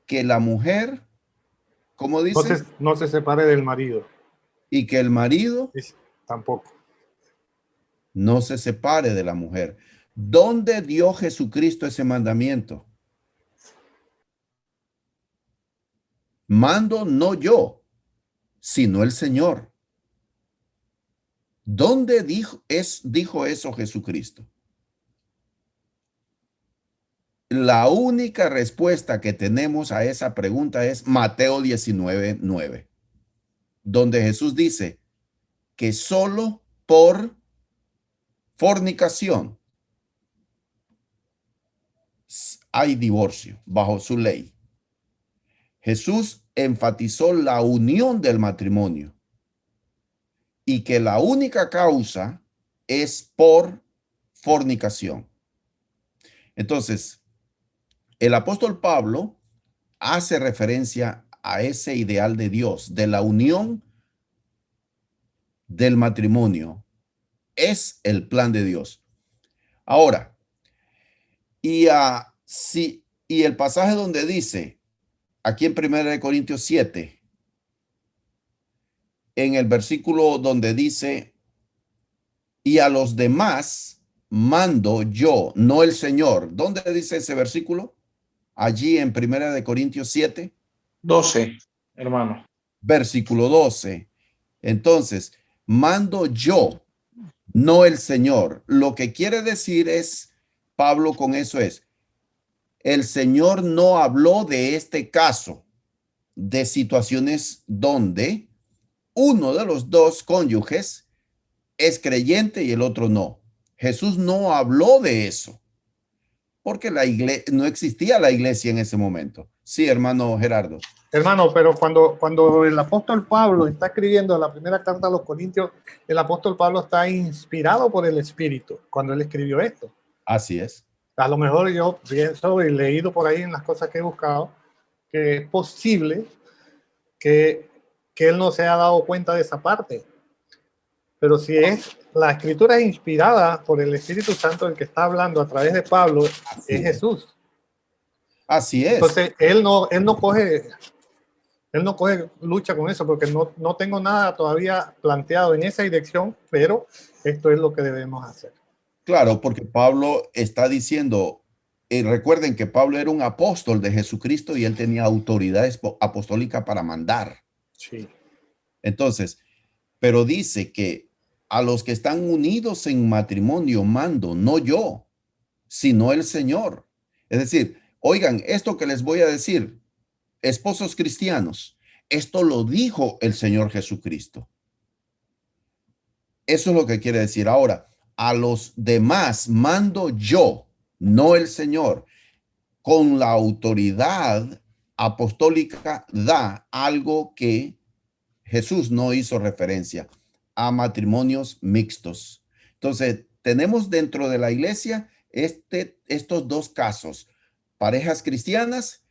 que la mujer, ¿cómo dice? No se separe del marido. Y que el marido Tampoco. no se separe de la mujer. ¿Dónde dio Jesucristo ese mandamiento? Mando no yo, sino el Señor. ¿Dónde dijo eso Jesucristo? La única respuesta que tenemos a esa pregunta es Mateo 19:9, donde Jesús dice que solo por fornicación hay divorcio bajo su ley. Jesús enfatizó la unión del matrimonio y que la única causa es por fornicación. Entonces, el apóstol Pablo hace referencia a ese ideal de Dios, de la unión del matrimonio. Es el plan de Dios. Ahora, y el pasaje donde dice, aquí en 1 Corintios 7, en el versículo donde dice, y a los demás mando yo, no el Señor. ¿Dónde dice ese versículo? Allí en 1 Corintios 7. 12, hermano. Versículo 12. Entonces, mando yo, no el Señor. Lo que quiere decir es, Pablo con eso es, el Señor no habló de este caso, de situaciones donde uno de los dos cónyuges es creyente y el otro no. Jesús no habló de eso, porque no existía la iglesia en ese momento. Sí, hermano Gerardo. Hermano, pero cuando el apóstol Pablo está escribiendo la primera carta a los Corintios, el apóstol Pablo está inspirado por el Espíritu cuando él escribió esto. Así es. A lo mejor yo pienso y leído por ahí en las cosas que he buscado, que es posible que él no se haya dado cuenta de esa parte. Pero si la escritura es inspirada por el Espíritu Santo, el que está hablando a través de Pablo es Jesús. Así es. Entonces, él no coge lucha con eso, porque no tengo nada todavía planteado en esa dirección, pero esto es lo que debemos hacer. Claro, porque Pablo está diciendo, recuerden que Pablo era un apóstol de Jesucristo y él tenía autoridad apostólica para mandar. Sí. Entonces, pero dice que a los que están unidos en matrimonio mando, no yo, sino el Señor. Es decir, oigan, esto que les voy a decir, esposos cristianos, esto lo dijo el Señor Jesucristo. Eso es lo que quiere decir. Ahora, a los demás mando yo, no el Señor. Con la autoridad apostólica da algo que Jesús no hizo referencia a matrimonios mixtos. Entonces, tenemos dentro de la iglesia estos dos casos, parejas cristianas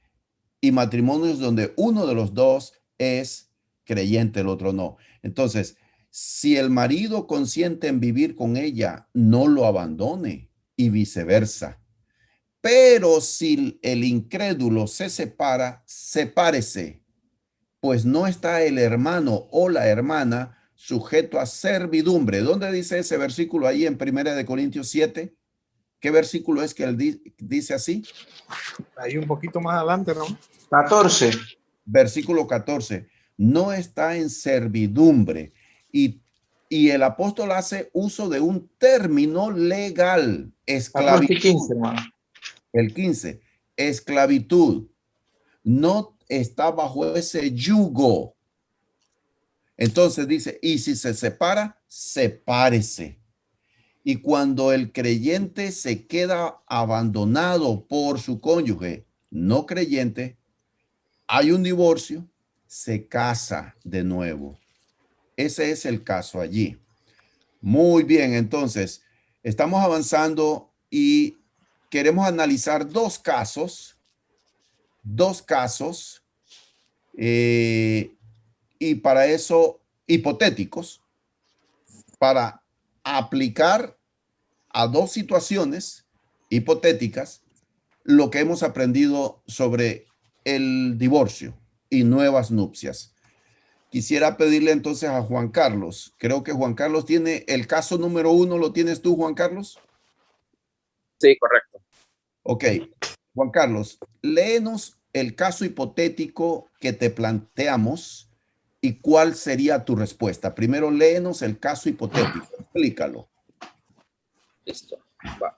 y matrimonios donde uno de los dos es creyente, el otro no. Entonces, si el marido consiente en vivir con ella, no lo abandone y viceversa. Pero si el incrédulo se separa, sepárese, pues no está el hermano o la hermana sujeto a servidumbre. ¿Dónde dice ese versículo ahí en 1 Corintios 7? ¿Qué versículo es que él dice así? Ahí un poquito más adelante, ¿no? 14. Versículo 14. No está en servidumbre. Y y el apóstol hace uso de un término legal, 15, hermano. El 15, esclavitud. No está bajo ese yugo. Entonces dice, y si se separa, sepárese. Y cuando el creyente se queda abandonado por su cónyuge no creyente, hay un divorcio, se casa de nuevo. Ese es el caso allí. Muy bien, entonces, estamos avanzando y queremos analizar dos casos, y para eso, hipotéticos, para aplicar a dos situaciones hipotéticas lo que hemos aprendido sobre el divorcio y nuevas nupcias. Quisiera pedirle entonces a Juan Carlos. Creo que Juan Carlos tiene el caso número 1. ¿Lo tienes tú, Juan Carlos? Sí, correcto. Ok. Juan Carlos, léenos el caso hipotético que te planteamos y cuál sería tu respuesta. Primero, léenos el caso hipotético. Explícalo. Listo. Va.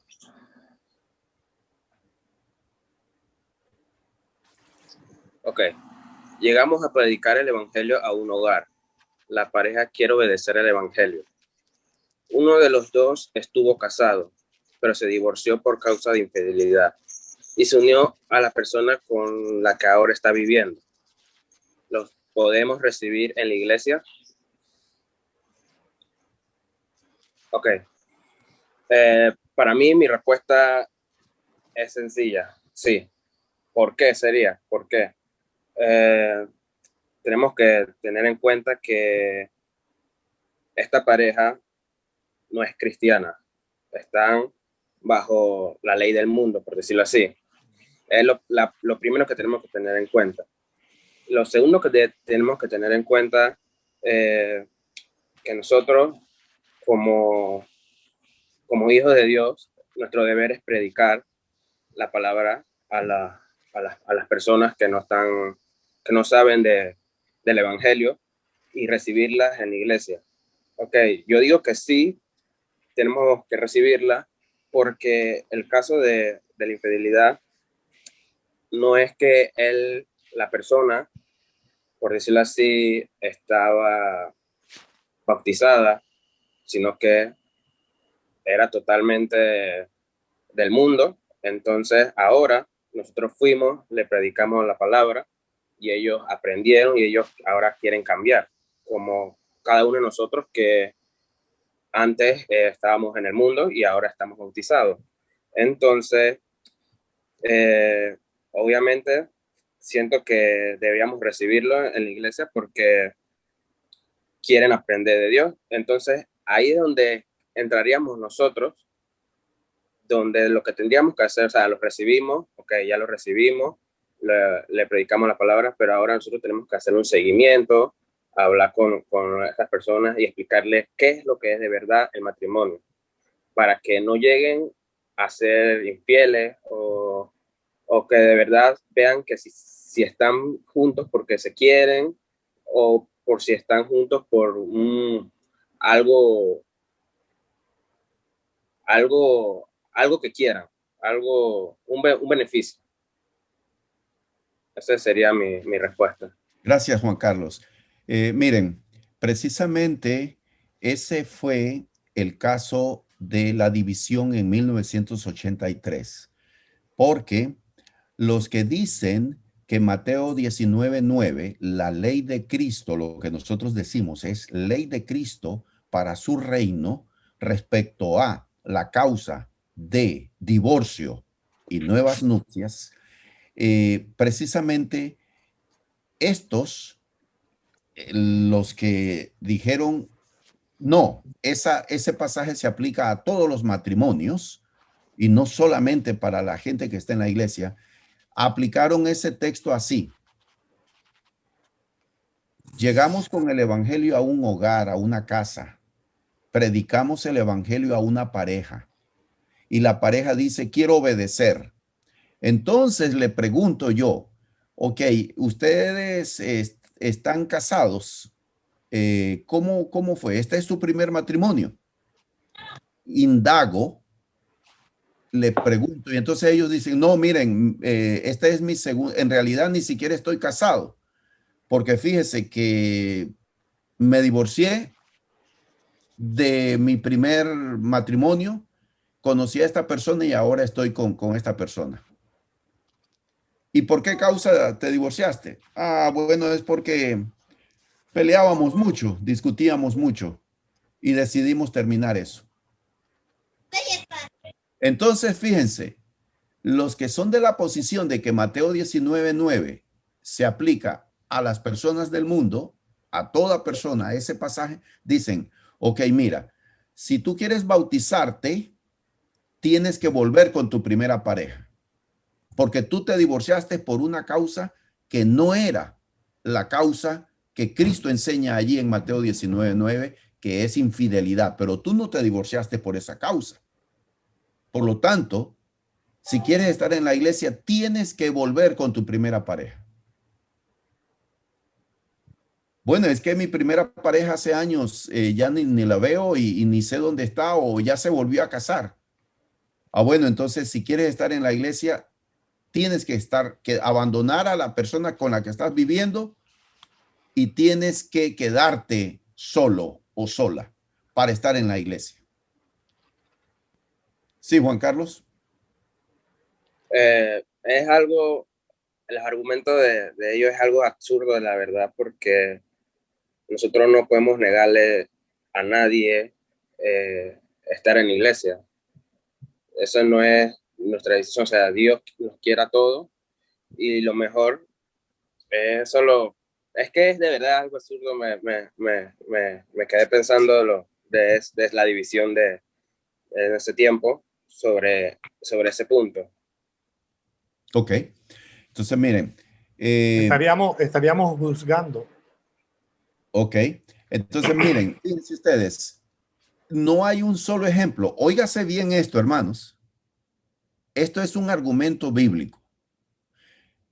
Ok. Llegamos a predicar el evangelio a un hogar. La pareja quiere obedecer el evangelio. Uno de los dos estuvo casado, pero se divorció por causa de infidelidad y se unió a la persona con la que ahora está viviendo. ¿Los podemos recibir en la iglesia? Ok. Para mí, mi respuesta es sencilla. Sí. ¿Por qué sería? ¿Por qué? Tenemos que tener en cuenta que esta pareja no es cristiana. Están bajo la ley del mundo, por decirlo así. Es lo primero que tenemos que tener en cuenta. Lo segundo que tenemos que tener en cuenta, que nosotros, como hijos de Dios, nuestro deber es predicar la palabra a las personas que no saben del evangelio y recibirlas en la iglesia. Ok, yo digo que sí, tenemos que recibirla porque el caso de la infidelidad no es que la persona, por decirlo así, estaba bautizada, sino que era totalmente del mundo. Entonces ahora nosotros fuimos, le predicamos la palabra y ellos aprendieron y ellos ahora quieren cambiar, como cada uno de nosotros que antes estábamos en el mundo y ahora estamos bautizados. Entonces, obviamente, siento que debíamos recibirlo en la iglesia porque quieren aprender de Dios. Entonces, ahí es donde entraríamos nosotros, donde lo que tendríamos que hacer, o sea, lo recibimos, ok, ya lo recibimos, le predicamos la palabra, pero ahora nosotros tenemos que hacer un seguimiento, hablar con estas personas y explicarles qué es lo que es de verdad el matrimonio, para que no lleguen a ser infieles o que de verdad vean que si están juntos porque se quieren o por si están juntos por algo que quieran, un beneficio. Esa sería mi respuesta. Gracias, Juan Carlos. Miren, precisamente ese fue el caso de la división en 1983, porque los que dicen que Mateo 19:9, la ley de Cristo, lo que nosotros decimos es ley de Cristo para su reino respecto a la causa de divorcio y nuevas nupcias, precisamente estos, los que dijeron, no, ese pasaje se aplica a todos los matrimonios y no solamente para la gente que está en la iglesia, aplicaron ese texto así. Llegamos con el evangelio a un hogar, a una casa, predicamos el evangelio a una pareja y la pareja dice, quiero obedecer. Entonces le pregunto yo, ok, ustedes están casados, ¿cómo fue? ¿Este es su primer matrimonio? Indago, le pregunto, y entonces ellos dicen, no, miren, este es mi segundo, en realidad ni siquiera estoy casado, porque fíjese que me divorcié de mi primer matrimonio, conocí a esta persona y ahora estoy con esta persona. ¿Y por qué causa te divorciaste? Ah, bueno, es porque peleábamos mucho, discutíamos mucho y decidimos terminar eso. Entonces, fíjense, los que son de la posición de que Mateo 19:9 se aplica a las personas del mundo, a toda persona, ese pasaje, dicen, ok, mira, si tú quieres bautizarte, tienes que volver con tu primera pareja, porque tú te divorciaste por una causa que no era la causa que Cristo enseña allí en Mateo 19:9, que es infidelidad, pero tú no te divorciaste por esa causa. Por lo tanto, si quieres estar en la iglesia, tienes que volver con tu primera pareja. Bueno, es que mi primera pareja hace años ya ni la veo y ni sé dónde está o ya se volvió a casar. Ah, bueno, entonces si quieres estar en la iglesia, tienes que abandonar a la persona con la que estás viviendo y tienes que quedarte solo o sola para estar en la iglesia. Sí, Juan Carlos. Es algo, el argumento de ellos es algo absurdo, la verdad, porque nosotros no podemos negarle a nadie estar en la iglesia. Eso no es nuestra decisión. O sea, Dios nos quiere a todos y lo mejor es solo... Es que es de verdad algo absurdo. Me quedé pensando de la división en ese tiempo sobre ese punto. Ok. Entonces, miren. Estaríamos juzgando. Ok. Entonces, miren, fíjense ustedes, no hay un solo ejemplo. Óigase bien esto, hermanos. Esto es un argumento bíblico.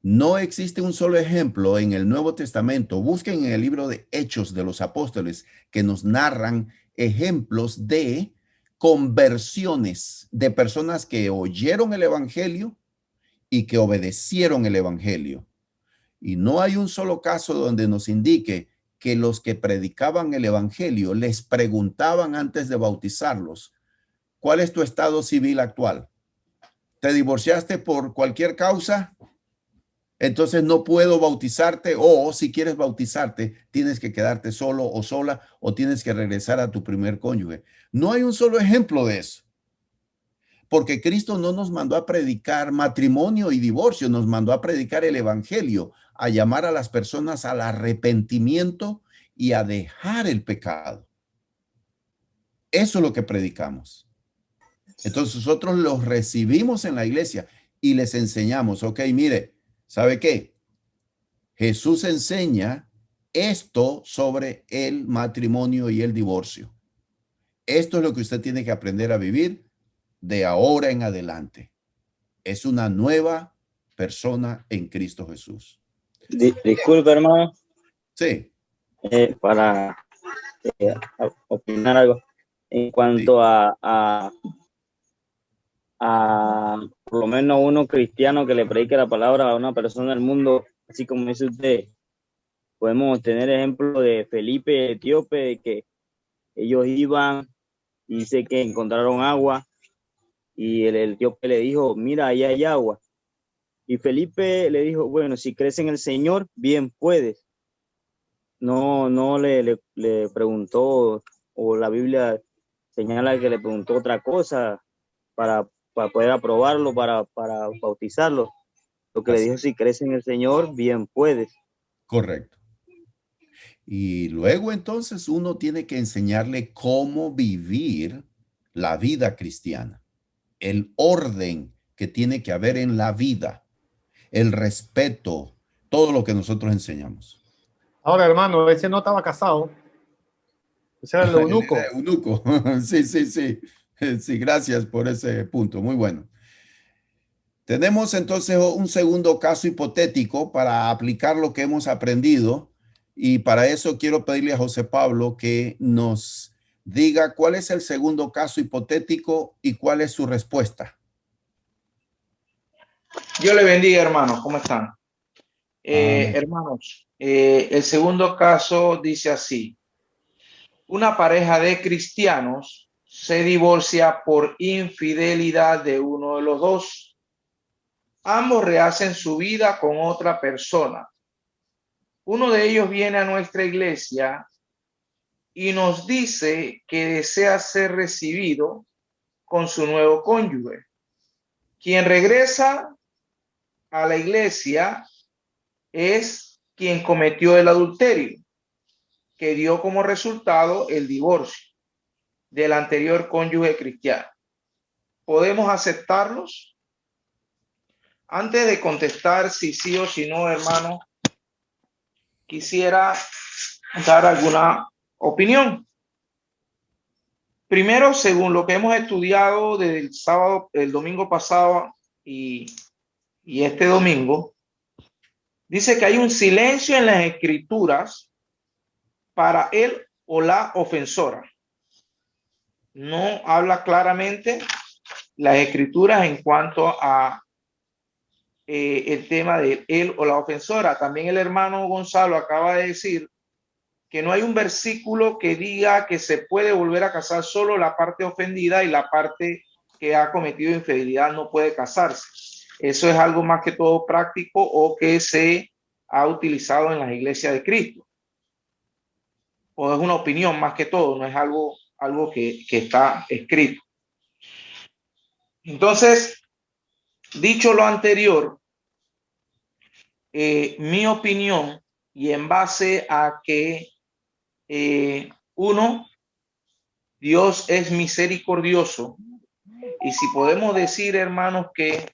No existe un solo ejemplo en el Nuevo Testamento. Busquen en el libro de Hechos de los Apóstoles que nos narran ejemplos de conversiones de personas que oyeron el evangelio y que obedecieron el evangelio. Y no hay un solo caso donde nos indique que los que predicaban el evangelio les preguntaban antes de bautizarlos, ¿cuál es tu estado civil actual? ¿Te divorciaste por cualquier causa? Entonces no puedo bautizarte, o si quieres bautizarte, tienes que quedarte solo o sola o tienes que regresar a tu primer cónyuge. No hay un solo ejemplo de eso. Porque Cristo no nos mandó a predicar matrimonio y divorcio, nos mandó a predicar el evangelio, a llamar a las personas al arrepentimiento y a dejar el pecado. Eso es lo que predicamos. Entonces nosotros los recibimos en la iglesia y les enseñamos, ok, mire, ¿sabe qué? Jesús enseña esto sobre el matrimonio y el divorcio. Esto es lo que usted tiene que aprender a vivir de ahora en adelante. Es una nueva persona en Cristo Jesús. Disculpe, hermano. Sí. Para opinar algo. En cuanto sí. a por lo menos uno cristiano que le predique la palabra a una persona del mundo, así como dice usted, podemos tener ejemplo de Felipe Etíope, de que ellos iban y dice que encontraron agua y el etíope le dijo, mira, ahí hay agua. Y Felipe le dijo, bueno, si crees en el Señor, bien puedes. No le preguntó, o la Biblia señala que le preguntó otra cosa para poder aprobarlo, para bautizarlo. Lo que le dijo, si crees en el Señor, bien puedes. Correcto. Y luego entonces uno tiene que enseñarle cómo vivir la vida cristiana, el orden que tiene que haber en la vida, el respeto, todo lo que nosotros enseñamos. Ahora, hermano, ese no estaba casado. Ese era el eunuco. El eunuco. Sí. Sí, gracias por ese punto. Muy bueno. Tenemos entonces un segundo caso hipotético para aplicar lo que hemos aprendido Y para eso quiero pedirle a José Pablo que nos diga cuál es el segundo caso hipotético y cuál es su respuesta. Dios le bendiga, hermanos. ¿Cómo están? Hermanos, el segundo caso dice así. Una pareja de cristianos se divorcia por infidelidad de uno de los dos. Ambos rehacen su vida con otra persona. Uno de ellos viene a nuestra iglesia y nos dice que desea ser recibido con su nuevo cónyuge, quien regresa a la iglesia es quien cometió el adulterio, que dio como resultado el divorcio del anterior cónyuge cristiano. ¿Podemos aceptarlos? Antes de contestar si sí o si no, hermano, quisiera dar alguna opinión. Primero, según lo que hemos estudiado desde el sábado, el domingo pasado y este domingo, dice que hay un silencio en las escrituras para él o la ofensora. No habla claramente las escrituras en cuanto a el tema de él o la ofensora. También el hermano Gonzalo acaba de decir que no hay un versículo que diga que se puede volver a casar, solo la parte ofendida y la parte que ha cometido infidelidad no puede casarse. Eso es algo más que todo práctico o que se ha utilizado en las iglesias de Cristo. O es una opinión más que todo, no es algo que está escrito. Entonces, dicho lo anterior, mi opinión, y en base a que uno, Dios es misericordioso, y si podemos decir, hermanos, que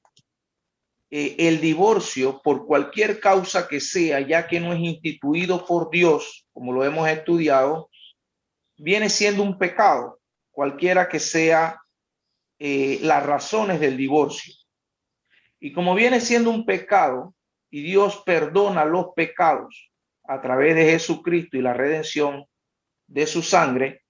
el divorcio, por cualquier causa que sea, ya que no es instituido por Dios, como lo hemos estudiado, viene siendo un pecado, cualquiera que sea las razones del divorcio. Y como viene siendo un pecado, y Dios perdona los pecados a través de Jesucristo y la redención de su sangre,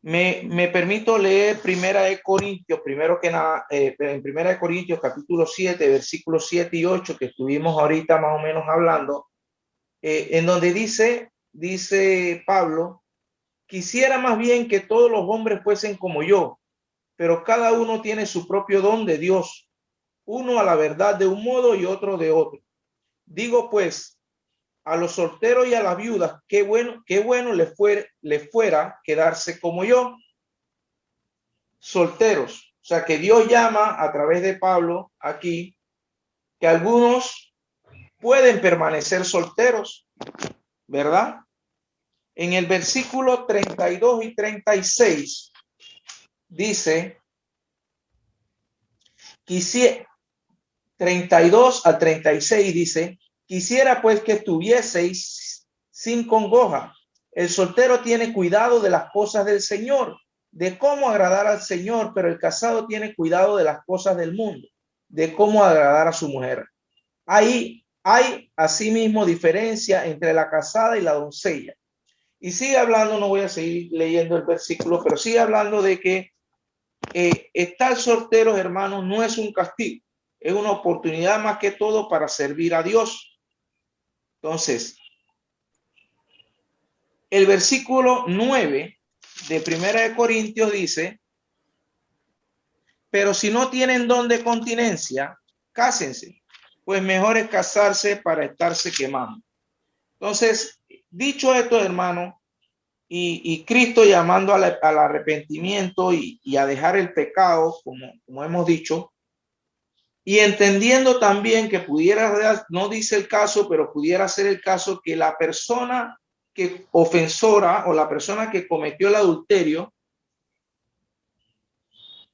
me permito leer Primera de Corintios, primero que nada, en Primera de Corintios capítulo 7, versículos 7 y 8, que estuvimos ahorita más o menos hablando, en donde dice Pablo, quisiera más bien que todos los hombres fuesen como yo, pero cada uno tiene su propio don de Dios, uno a la verdad de un modo y otro de otro. Digo pues, a los solteros y a las viudas, qué bueno les fuera quedarse como yo, solteros. O sea, que Dios llama a través de Pablo aquí que algunos pueden permanecer solteros, ¿verdad? En el versículo 32 y 36 dice, 32 a 36 dice, quisiera pues que estuvieseis sin congoja. El soltero tiene cuidado de las cosas del Señor, de cómo agradar al Señor, pero el casado tiene cuidado de las cosas del mundo, de cómo agradar a su mujer. Ahí hay asimismo diferencia entre la casada y la doncella. Y sigue hablando, no voy a seguir leyendo el versículo, pero sigue hablando de que estar solteros, hermanos, no es un castigo, es una oportunidad más que todo para servir a Dios. Entonces, el versículo 9 de Primera de Corintios dice, pero si no tienen don de continencia, cásense, pues mejor es casarse para estarse quemando. Entonces, dicho esto, hermano, y Cristo llamando al arrepentimiento y a dejar el pecado, como hemos dicho, y entendiendo también que pudiera, no dice el caso, pero pudiera ser el caso que la persona que ofensora o la persona que cometió el adulterio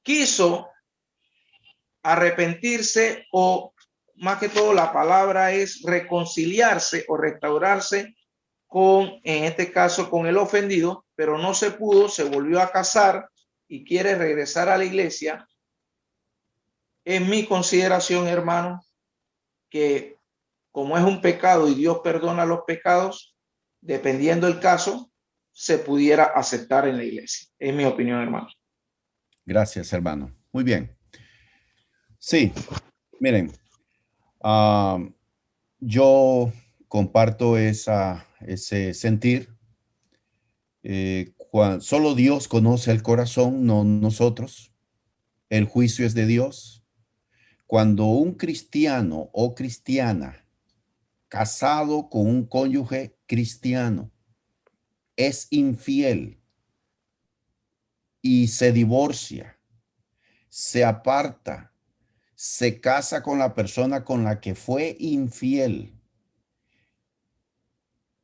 quiso arrepentirse, o más que todo la palabra es reconciliarse o restaurarse con, en este caso, con el ofendido, pero no se pudo, se volvió a casar y quiere regresar a la iglesia. En mi consideración, hermano, que como es un pecado y Dios perdona los pecados, dependiendo del caso, se pudiera aceptar en la iglesia. Es mi opinión, hermano. Gracias, hermano. Muy bien. Sí, miren, yo comparto ese sentir. Solo Dios conoce el corazón, no nosotros. El juicio es de Dios. Cuando un cristiano o cristiana casado con un cónyuge cristiano es infiel y se divorcia, se aparta, se casa con la persona con la que fue infiel,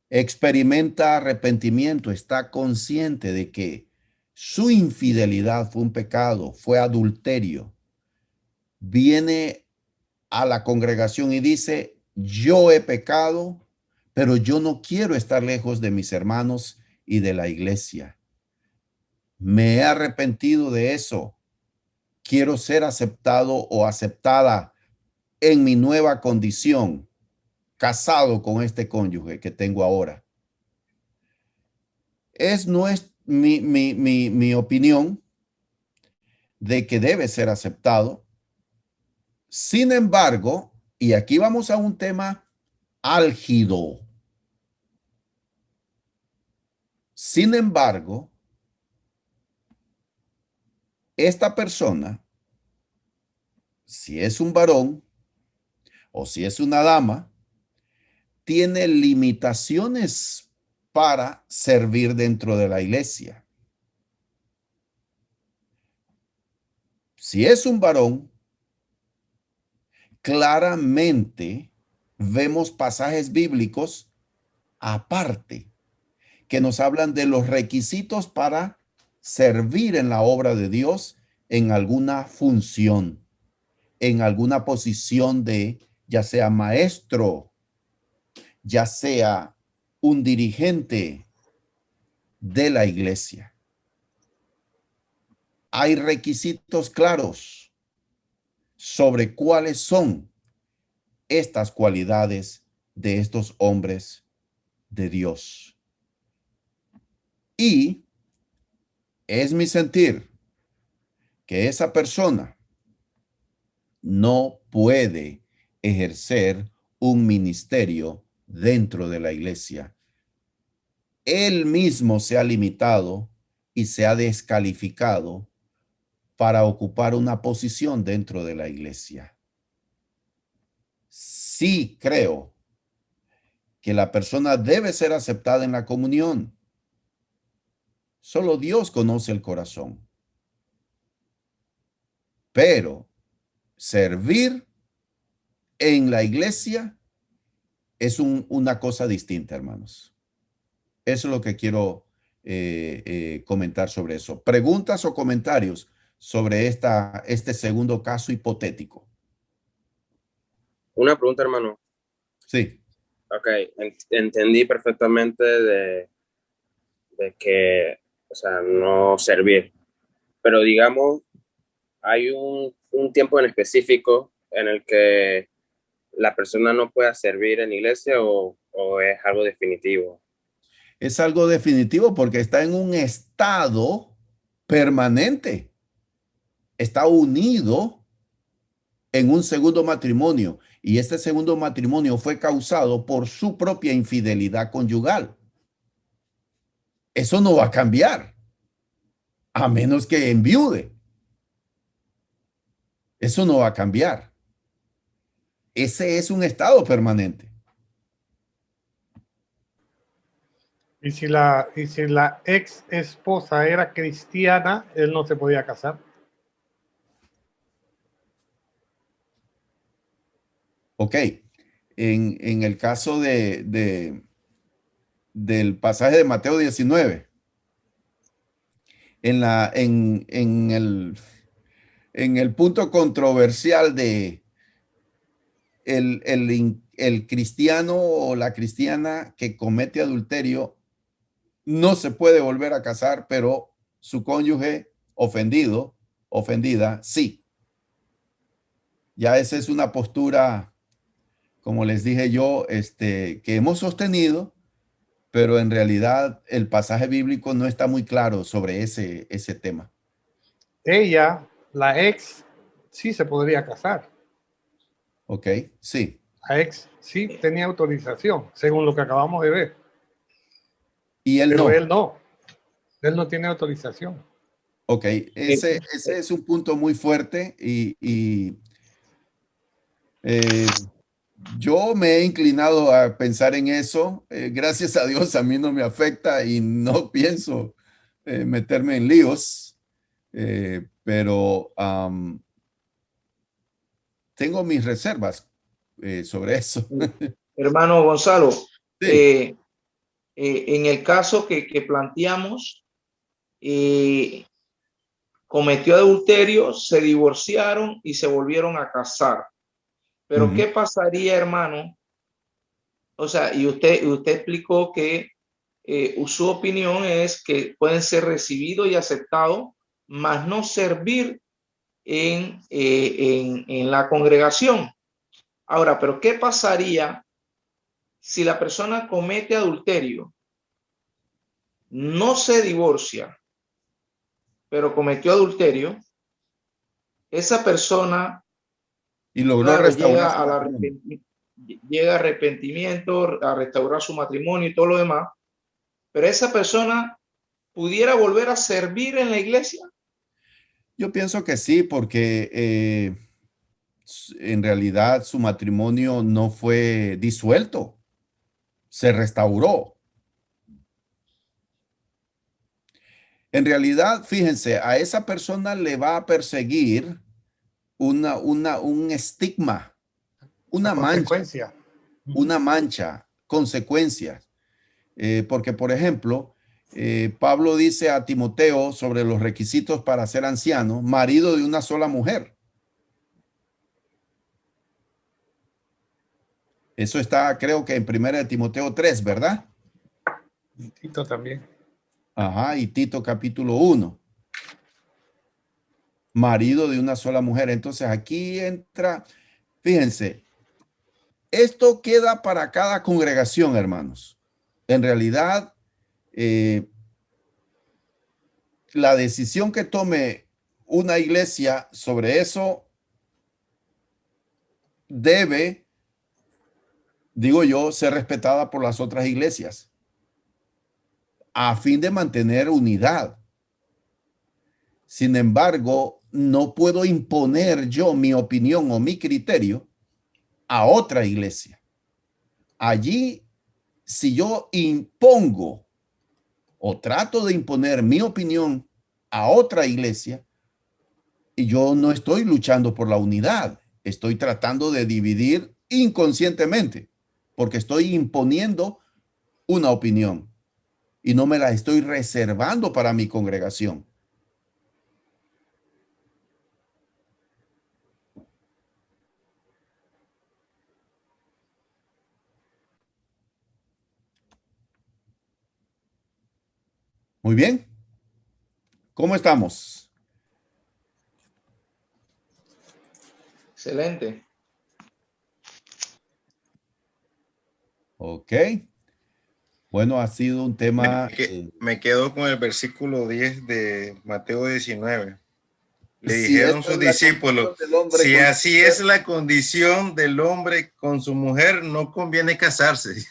experimenta arrepentimiento, está consciente de que su infidelidad fue un pecado, fue adulterio, viene a la congregación y dice, yo he pecado, pero yo no quiero estar lejos de mis hermanos y de la iglesia. Me he arrepentido de eso. Quiero ser aceptado o aceptada en mi nueva condición, casado con este cónyuge que tengo ahora. No es mi opinión de que debe ser aceptado. Sin embargo, y aquí vamos a un tema álgido. Sin embargo, esta persona, si es un varón o si es una dama, tiene limitaciones para servir dentro de la iglesia. Si es un varón, claramente vemos pasajes bíblicos aparte que nos hablan de los requisitos para servir en la obra de Dios en alguna función, en alguna posición de ya sea maestro, ya sea un dirigente de la iglesia. Hay requisitos claros sobre cuáles son estas cualidades de estos hombres de Dios. Y es mi sentir que esa persona no puede ejercer un ministerio dentro de la iglesia. Él mismo se ha limitado y se ha descalificado para ocupar una posición dentro de la iglesia. Sí creo que la persona debe ser aceptada en la comunión. Solo Dios conoce el corazón. Pero servir en la iglesia es una cosa distinta, hermanos. Eso es lo que quiero comentar sobre eso. ¿Preguntas o comentarios sobre este segundo caso hipotético? Una pregunta, hermano. Sí. Ok, entendí perfectamente de que, o sea, no servir. Pero digamos, hay un tiempo en específico en el que la persona no pueda servir en la iglesia o es algo definitivo. Es algo definitivo porque está en un estado permanente. Está unido en un segundo matrimonio y este segundo matrimonio fue causado por su propia infidelidad conyugal. Eso no va a cambiar a menos que enviude. Eso no va a cambiar. Ese es un estado permanente. Y si la ex esposa era cristiana, él no se podía casar. Ok. En el caso del pasaje de Mateo 19, en el punto controversial de el cristiano o la cristiana que comete adulterio no se puede volver a casar, pero su cónyuge ofendida, sí. Ya esa es una postura, como les dije yo, que hemos sostenido pero en realidad el pasaje bíblico no está muy claro sobre ese tema. Ella, la ex, sí se podría casar. Ok, sí. La ex sí tenía autorización, según lo que acabamos de ver. Y él Pero no. él no. Él no tiene autorización. Ok, ese es un punto muy fuerte y yo me he inclinado a pensar en eso. Gracias a Dios a mí no me afecta y no pienso meterme en líos, pero tengo mis reservas sobre eso. Hermano Gonzalo, Sí. en el caso que planteamos, cometió adulterio, se divorciaron y se volvieron a casar. Pero ¿qué pasaría, hermano? O sea, y usted explicó que su opinión es que pueden ser recibidos y aceptados, mas no servir en la congregación. Ahora, pero ¿qué pasaría si la persona comete adulterio, no se divorcia, pero cometió adulterio? Esa persona, Y logró claro, restaurar su matrimonio. llega a arrepentimiento, a restaurar su matrimonio y todo lo demás, pero esa persona pudiera volver a servir en la iglesia. Yo pienso que sí, porque en realidad su matrimonio no fue disuelto, se restauró. En realidad, fíjense, a esa persona le va a perseguir un estigma, una consecuencia. mancha, consecuencias. Porque, por ejemplo, Pablo dice a Timoteo sobre los requisitos para ser anciano, marido de una sola mujer. Eso está, creo que en 1 Timoteo 3, ¿verdad? Y Tito también. Ajá, y Tito capítulo 1. Marido de una sola mujer. Entonces aquí entra, fíjense, esto queda para cada congregación, hermanos. En realidad, la decisión que tome una iglesia sobre eso debe, digo yo, ser respetada por las otras iglesias a fin de mantener unidad. Sin embargo, no puedo imponer yo mi opinión o mi criterio a otra iglesia. Allí, si yo impongo o trato de imponer mi opinión a otra iglesia, y yo no estoy luchando por la unidad, estoy tratando de dividir inconscientemente, porque estoy imponiendo una opinión y no me la estoy reservando para mi congregación. Muy bien. ¿Cómo estamos? Excelente. Ok. Bueno, ha sido un tema... Me quedo con el versículo 10 de Mateo 19. Le si dijeron sus discípulos, si así es la condición del hombre con su mujer, no conviene casarse.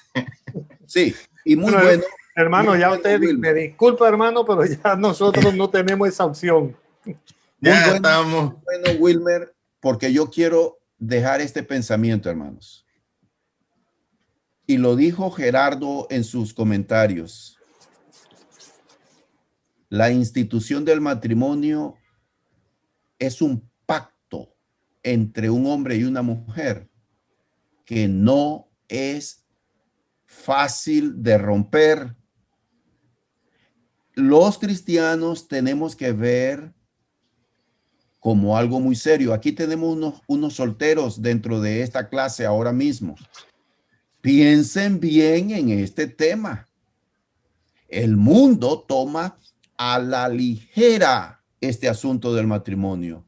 Sí, y muy bueno. Hermano, muy ya bueno, usted Wilmer. me disculpa, hermano, pero ya nosotros no tenemos esa opción. Ya estamos. Muy bueno, Wilmer, porque yo quiero dejar este pensamiento, hermanos. Y lo dijo Gerardo en sus comentarios. La institución del matrimonio es un pacto entre un hombre y una mujer que no es fácil de romper. Los cristianos tenemos que ver como algo muy serio. Aquí tenemos unos solteros dentro de esta clase ahora mismo. Piensen bien en este tema. El mundo toma a la ligera este asunto del matrimonio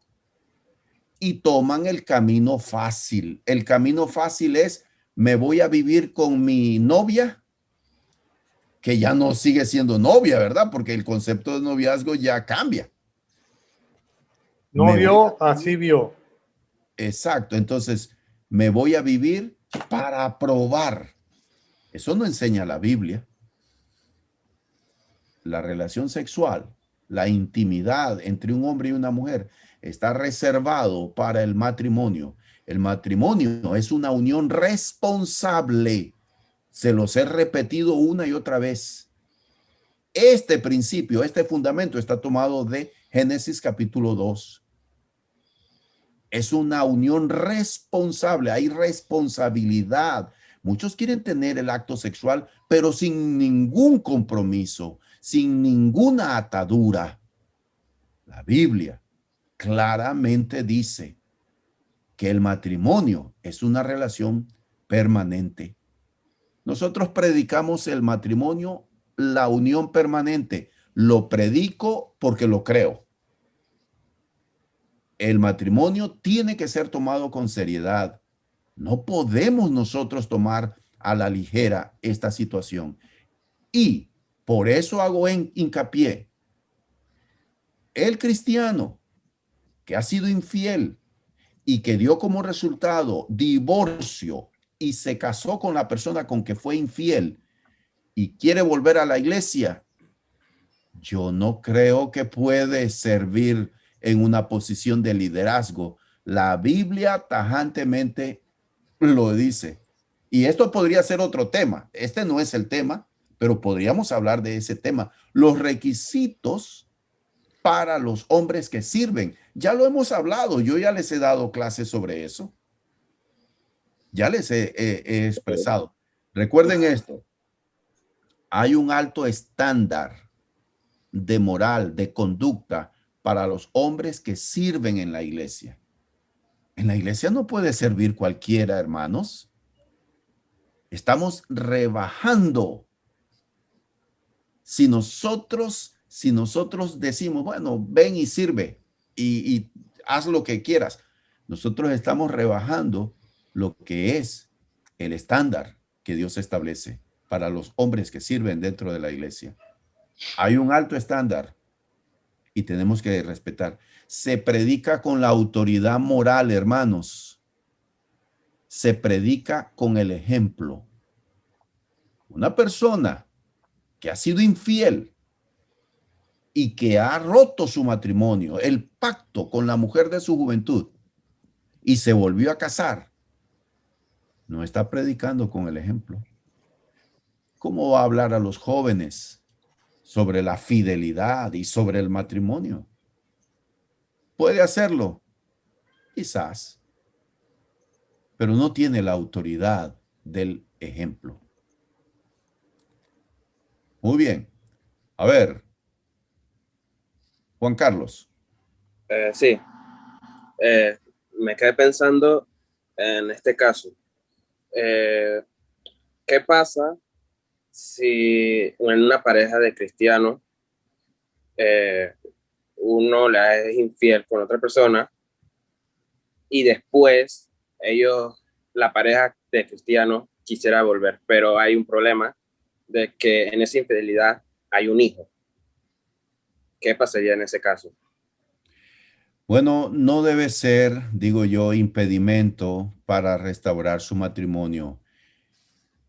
y toman el camino fácil. El camino fácil es, me voy a vivir con mi novia que ya no sigue siendo novia, ¿verdad? Porque el concepto de noviazgo ya cambia. No Me vio, así vio. Exacto. Entonces, me voy a vivir para probar. Eso no enseña la Biblia. La relación sexual, la intimidad entre un hombre y una mujer está reservado para el matrimonio. El matrimonio es una unión responsable. Se los he repetido una y otra vez. Este principio, este fundamento está tomado de Génesis capítulo 2. Es una unión responsable, hay responsabilidad. Muchos quieren tener el acto sexual, pero sin ningún compromiso, sin ninguna atadura. La Biblia claramente dice que el matrimonio es una relación permanente. Nosotros predicamos el matrimonio, la unión permanente. Lo predico porque lo creo. El matrimonio tiene que ser tomado con seriedad. No podemos nosotros tomar a la ligera esta situación. Y por eso hago hincapié. El cristiano que ha sido infiel y que dio como resultado divorcio y se casó con la persona con que fue infiel y quiere volver a la iglesia, yo no creo que puede servir en una posición de liderazgo. La Biblia tajantemente lo dice. Y esto podría ser otro tema. Este no es el tema, pero podríamos hablar de ese tema. Los requisitos para los hombres que sirven. Ya lo hemos hablado. Yo ya les he dado clases sobre eso. Ya les he expresado. Recuerden esto. Hay un alto estándar de moral, de conducta para los hombres que sirven en la iglesia. En la iglesia no puede servir cualquiera, hermanos. Estamos rebajando. Si nosotros decimos, bueno, ven y sirve y haz lo que quieras, nosotros estamos rebajando lo que es el estándar que Dios establece para los hombres que sirven dentro de la iglesia. Hay un alto estándar y tenemos que respetar. Se predica con la autoridad moral, hermanos. Se predica con el ejemplo. Una persona que ha sido infiel y que ha roto su matrimonio, el pacto con la mujer de su juventud y se volvió a casar, no está predicando con el ejemplo. ¿Cómo va a hablar a los jóvenes sobre la fidelidad y sobre el matrimonio? Puede hacerlo, quizás, pero no tiene la autoridad del ejemplo. Muy bien. A ver, Juan Carlos. Sí. Me quedé pensando en este caso. ¿Qué pasa si en una pareja de cristianos uno le es infiel con otra persona y después la pareja de cristianos quisiera volver, pero hay un problema de que en esa infidelidad hay un hijo? ¿Qué pasaría en ese caso? Bueno, no debe ser, digo yo, impedimento para restaurar su matrimonio.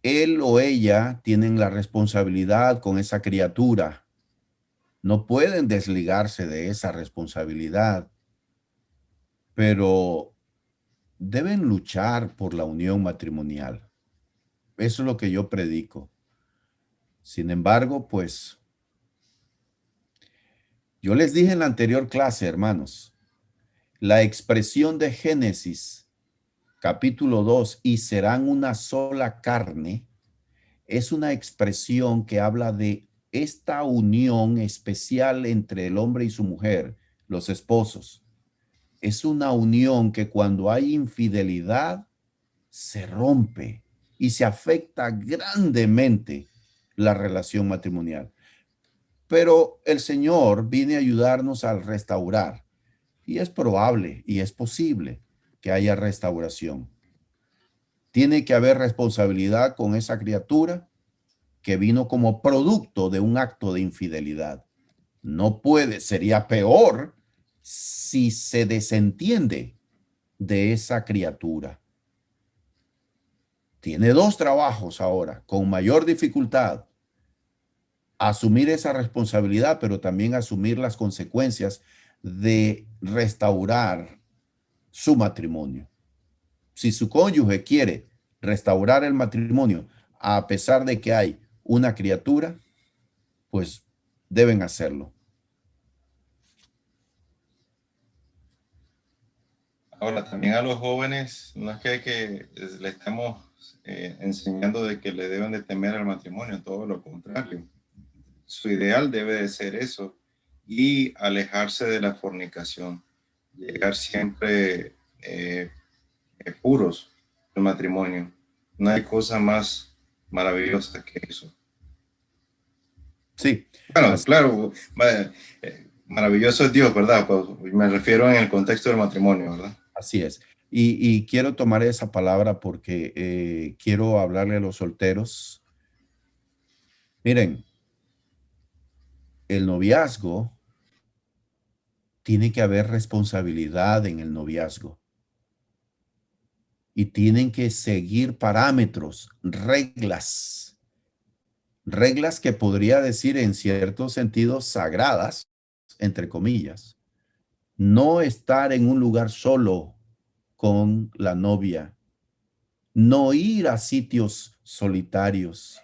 Él o ella tienen la responsabilidad con esa criatura. No pueden desligarse de esa responsabilidad, pero deben luchar por la unión matrimonial. Eso es lo que yo predico. Sin embargo, pues, yo les dije en la anterior clase, hermanos, la expresión de Génesis, capítulo 2, y serán una sola carne, es una expresión que habla de esta unión especial entre el hombre y su mujer, los esposos. Es una unión que cuando hay infidelidad se rompe y se afecta grandemente la relación matrimonial. Pero el Señor viene a ayudarnos a restaurar y es probable y es posible que haya restauración. Tiene que haber responsabilidad con esa criatura que vino como producto de un acto de infidelidad. No puede, sería peor si se desentiende de esa criatura. Tiene dos trabajos ahora, con mayor dificultad. Asumir esa responsabilidad, pero también asumir las consecuencias de restaurar su matrimonio. Si su cónyuge quiere restaurar el matrimonio, a pesar de que hay una criatura, pues deben hacerlo. Ahora, también a los jóvenes, no es que le estamos enseñando de que le deben de temer al matrimonio, todo lo contrario. Su ideal debe de ser eso y alejarse de la fornicación, llegar siempre puros al matrimonio. No hay cosa más maravillosa que eso. Sí. Bueno, claro, maravilloso es Dios, ¿verdad? Pues me refiero en el contexto del matrimonio, ¿verdad? Así es. Y quiero tomar esa palabra porque quiero hablarle a los solteros. Miren, el noviazgo, tiene que haber responsabilidad en el noviazgo. Y tienen que seguir parámetros, reglas que podría decir en cierto sentido sagradas, entre comillas. No estar en un lugar solo con la novia, no ir a sitios solitarios,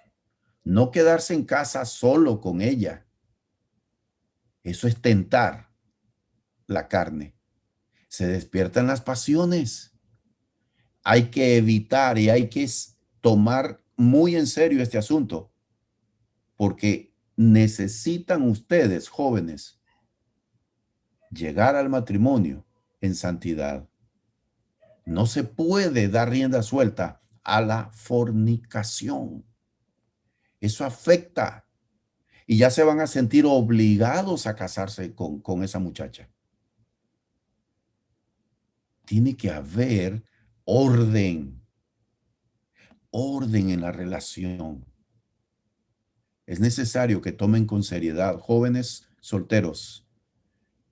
no quedarse en casa solo con ella. Eso es tentar la carne. Se despiertan las pasiones. Hay que evitar y hay que tomar muy en serio este asunto, porque necesitan ustedes, jóvenes, llegar al matrimonio en santidad. No se puede dar rienda suelta a la fornicación. Eso afecta y ya se van a sentir obligados a casarse con esa muchacha. Tiene que haber orden en la relación. Es necesario que tomen con seriedad, jóvenes solteros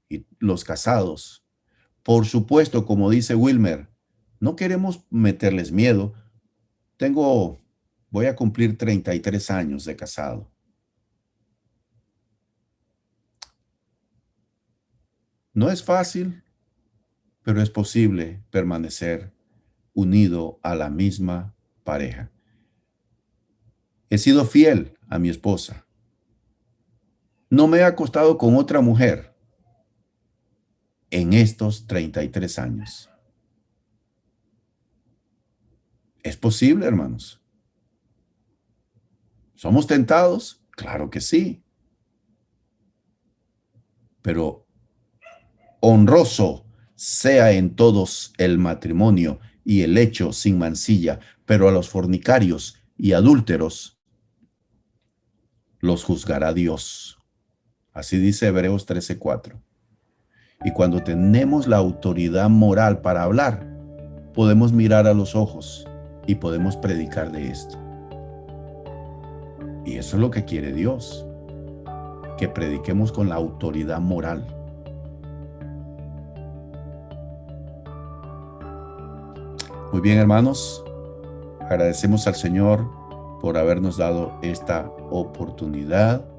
y los casados. Por supuesto, como dice Wilmer, no queremos meterles miedo. Voy a cumplir 33 años de casado. No es fácil, pero es posible permanecer unido a la misma pareja. He sido fiel a mi esposa. No me he acostado con otra mujer en estos 33 años. ¿Es posible, hermanos? ¿Somos tentados? Claro que sí. Pero honroso sea en todos el matrimonio y el hecho sin mancilla, pero a los fornicarios y adúlteros los juzgará Dios. Así dice Hebreos 13:4. Y cuando tenemos la autoridad moral para hablar, podemos mirar a los ojos y podemos predicar de esto. Y eso es lo que quiere Dios, que prediquemos con la autoridad moral. Muy bien, hermanos, agradecemos al Señor por habernos dado esta oportunidad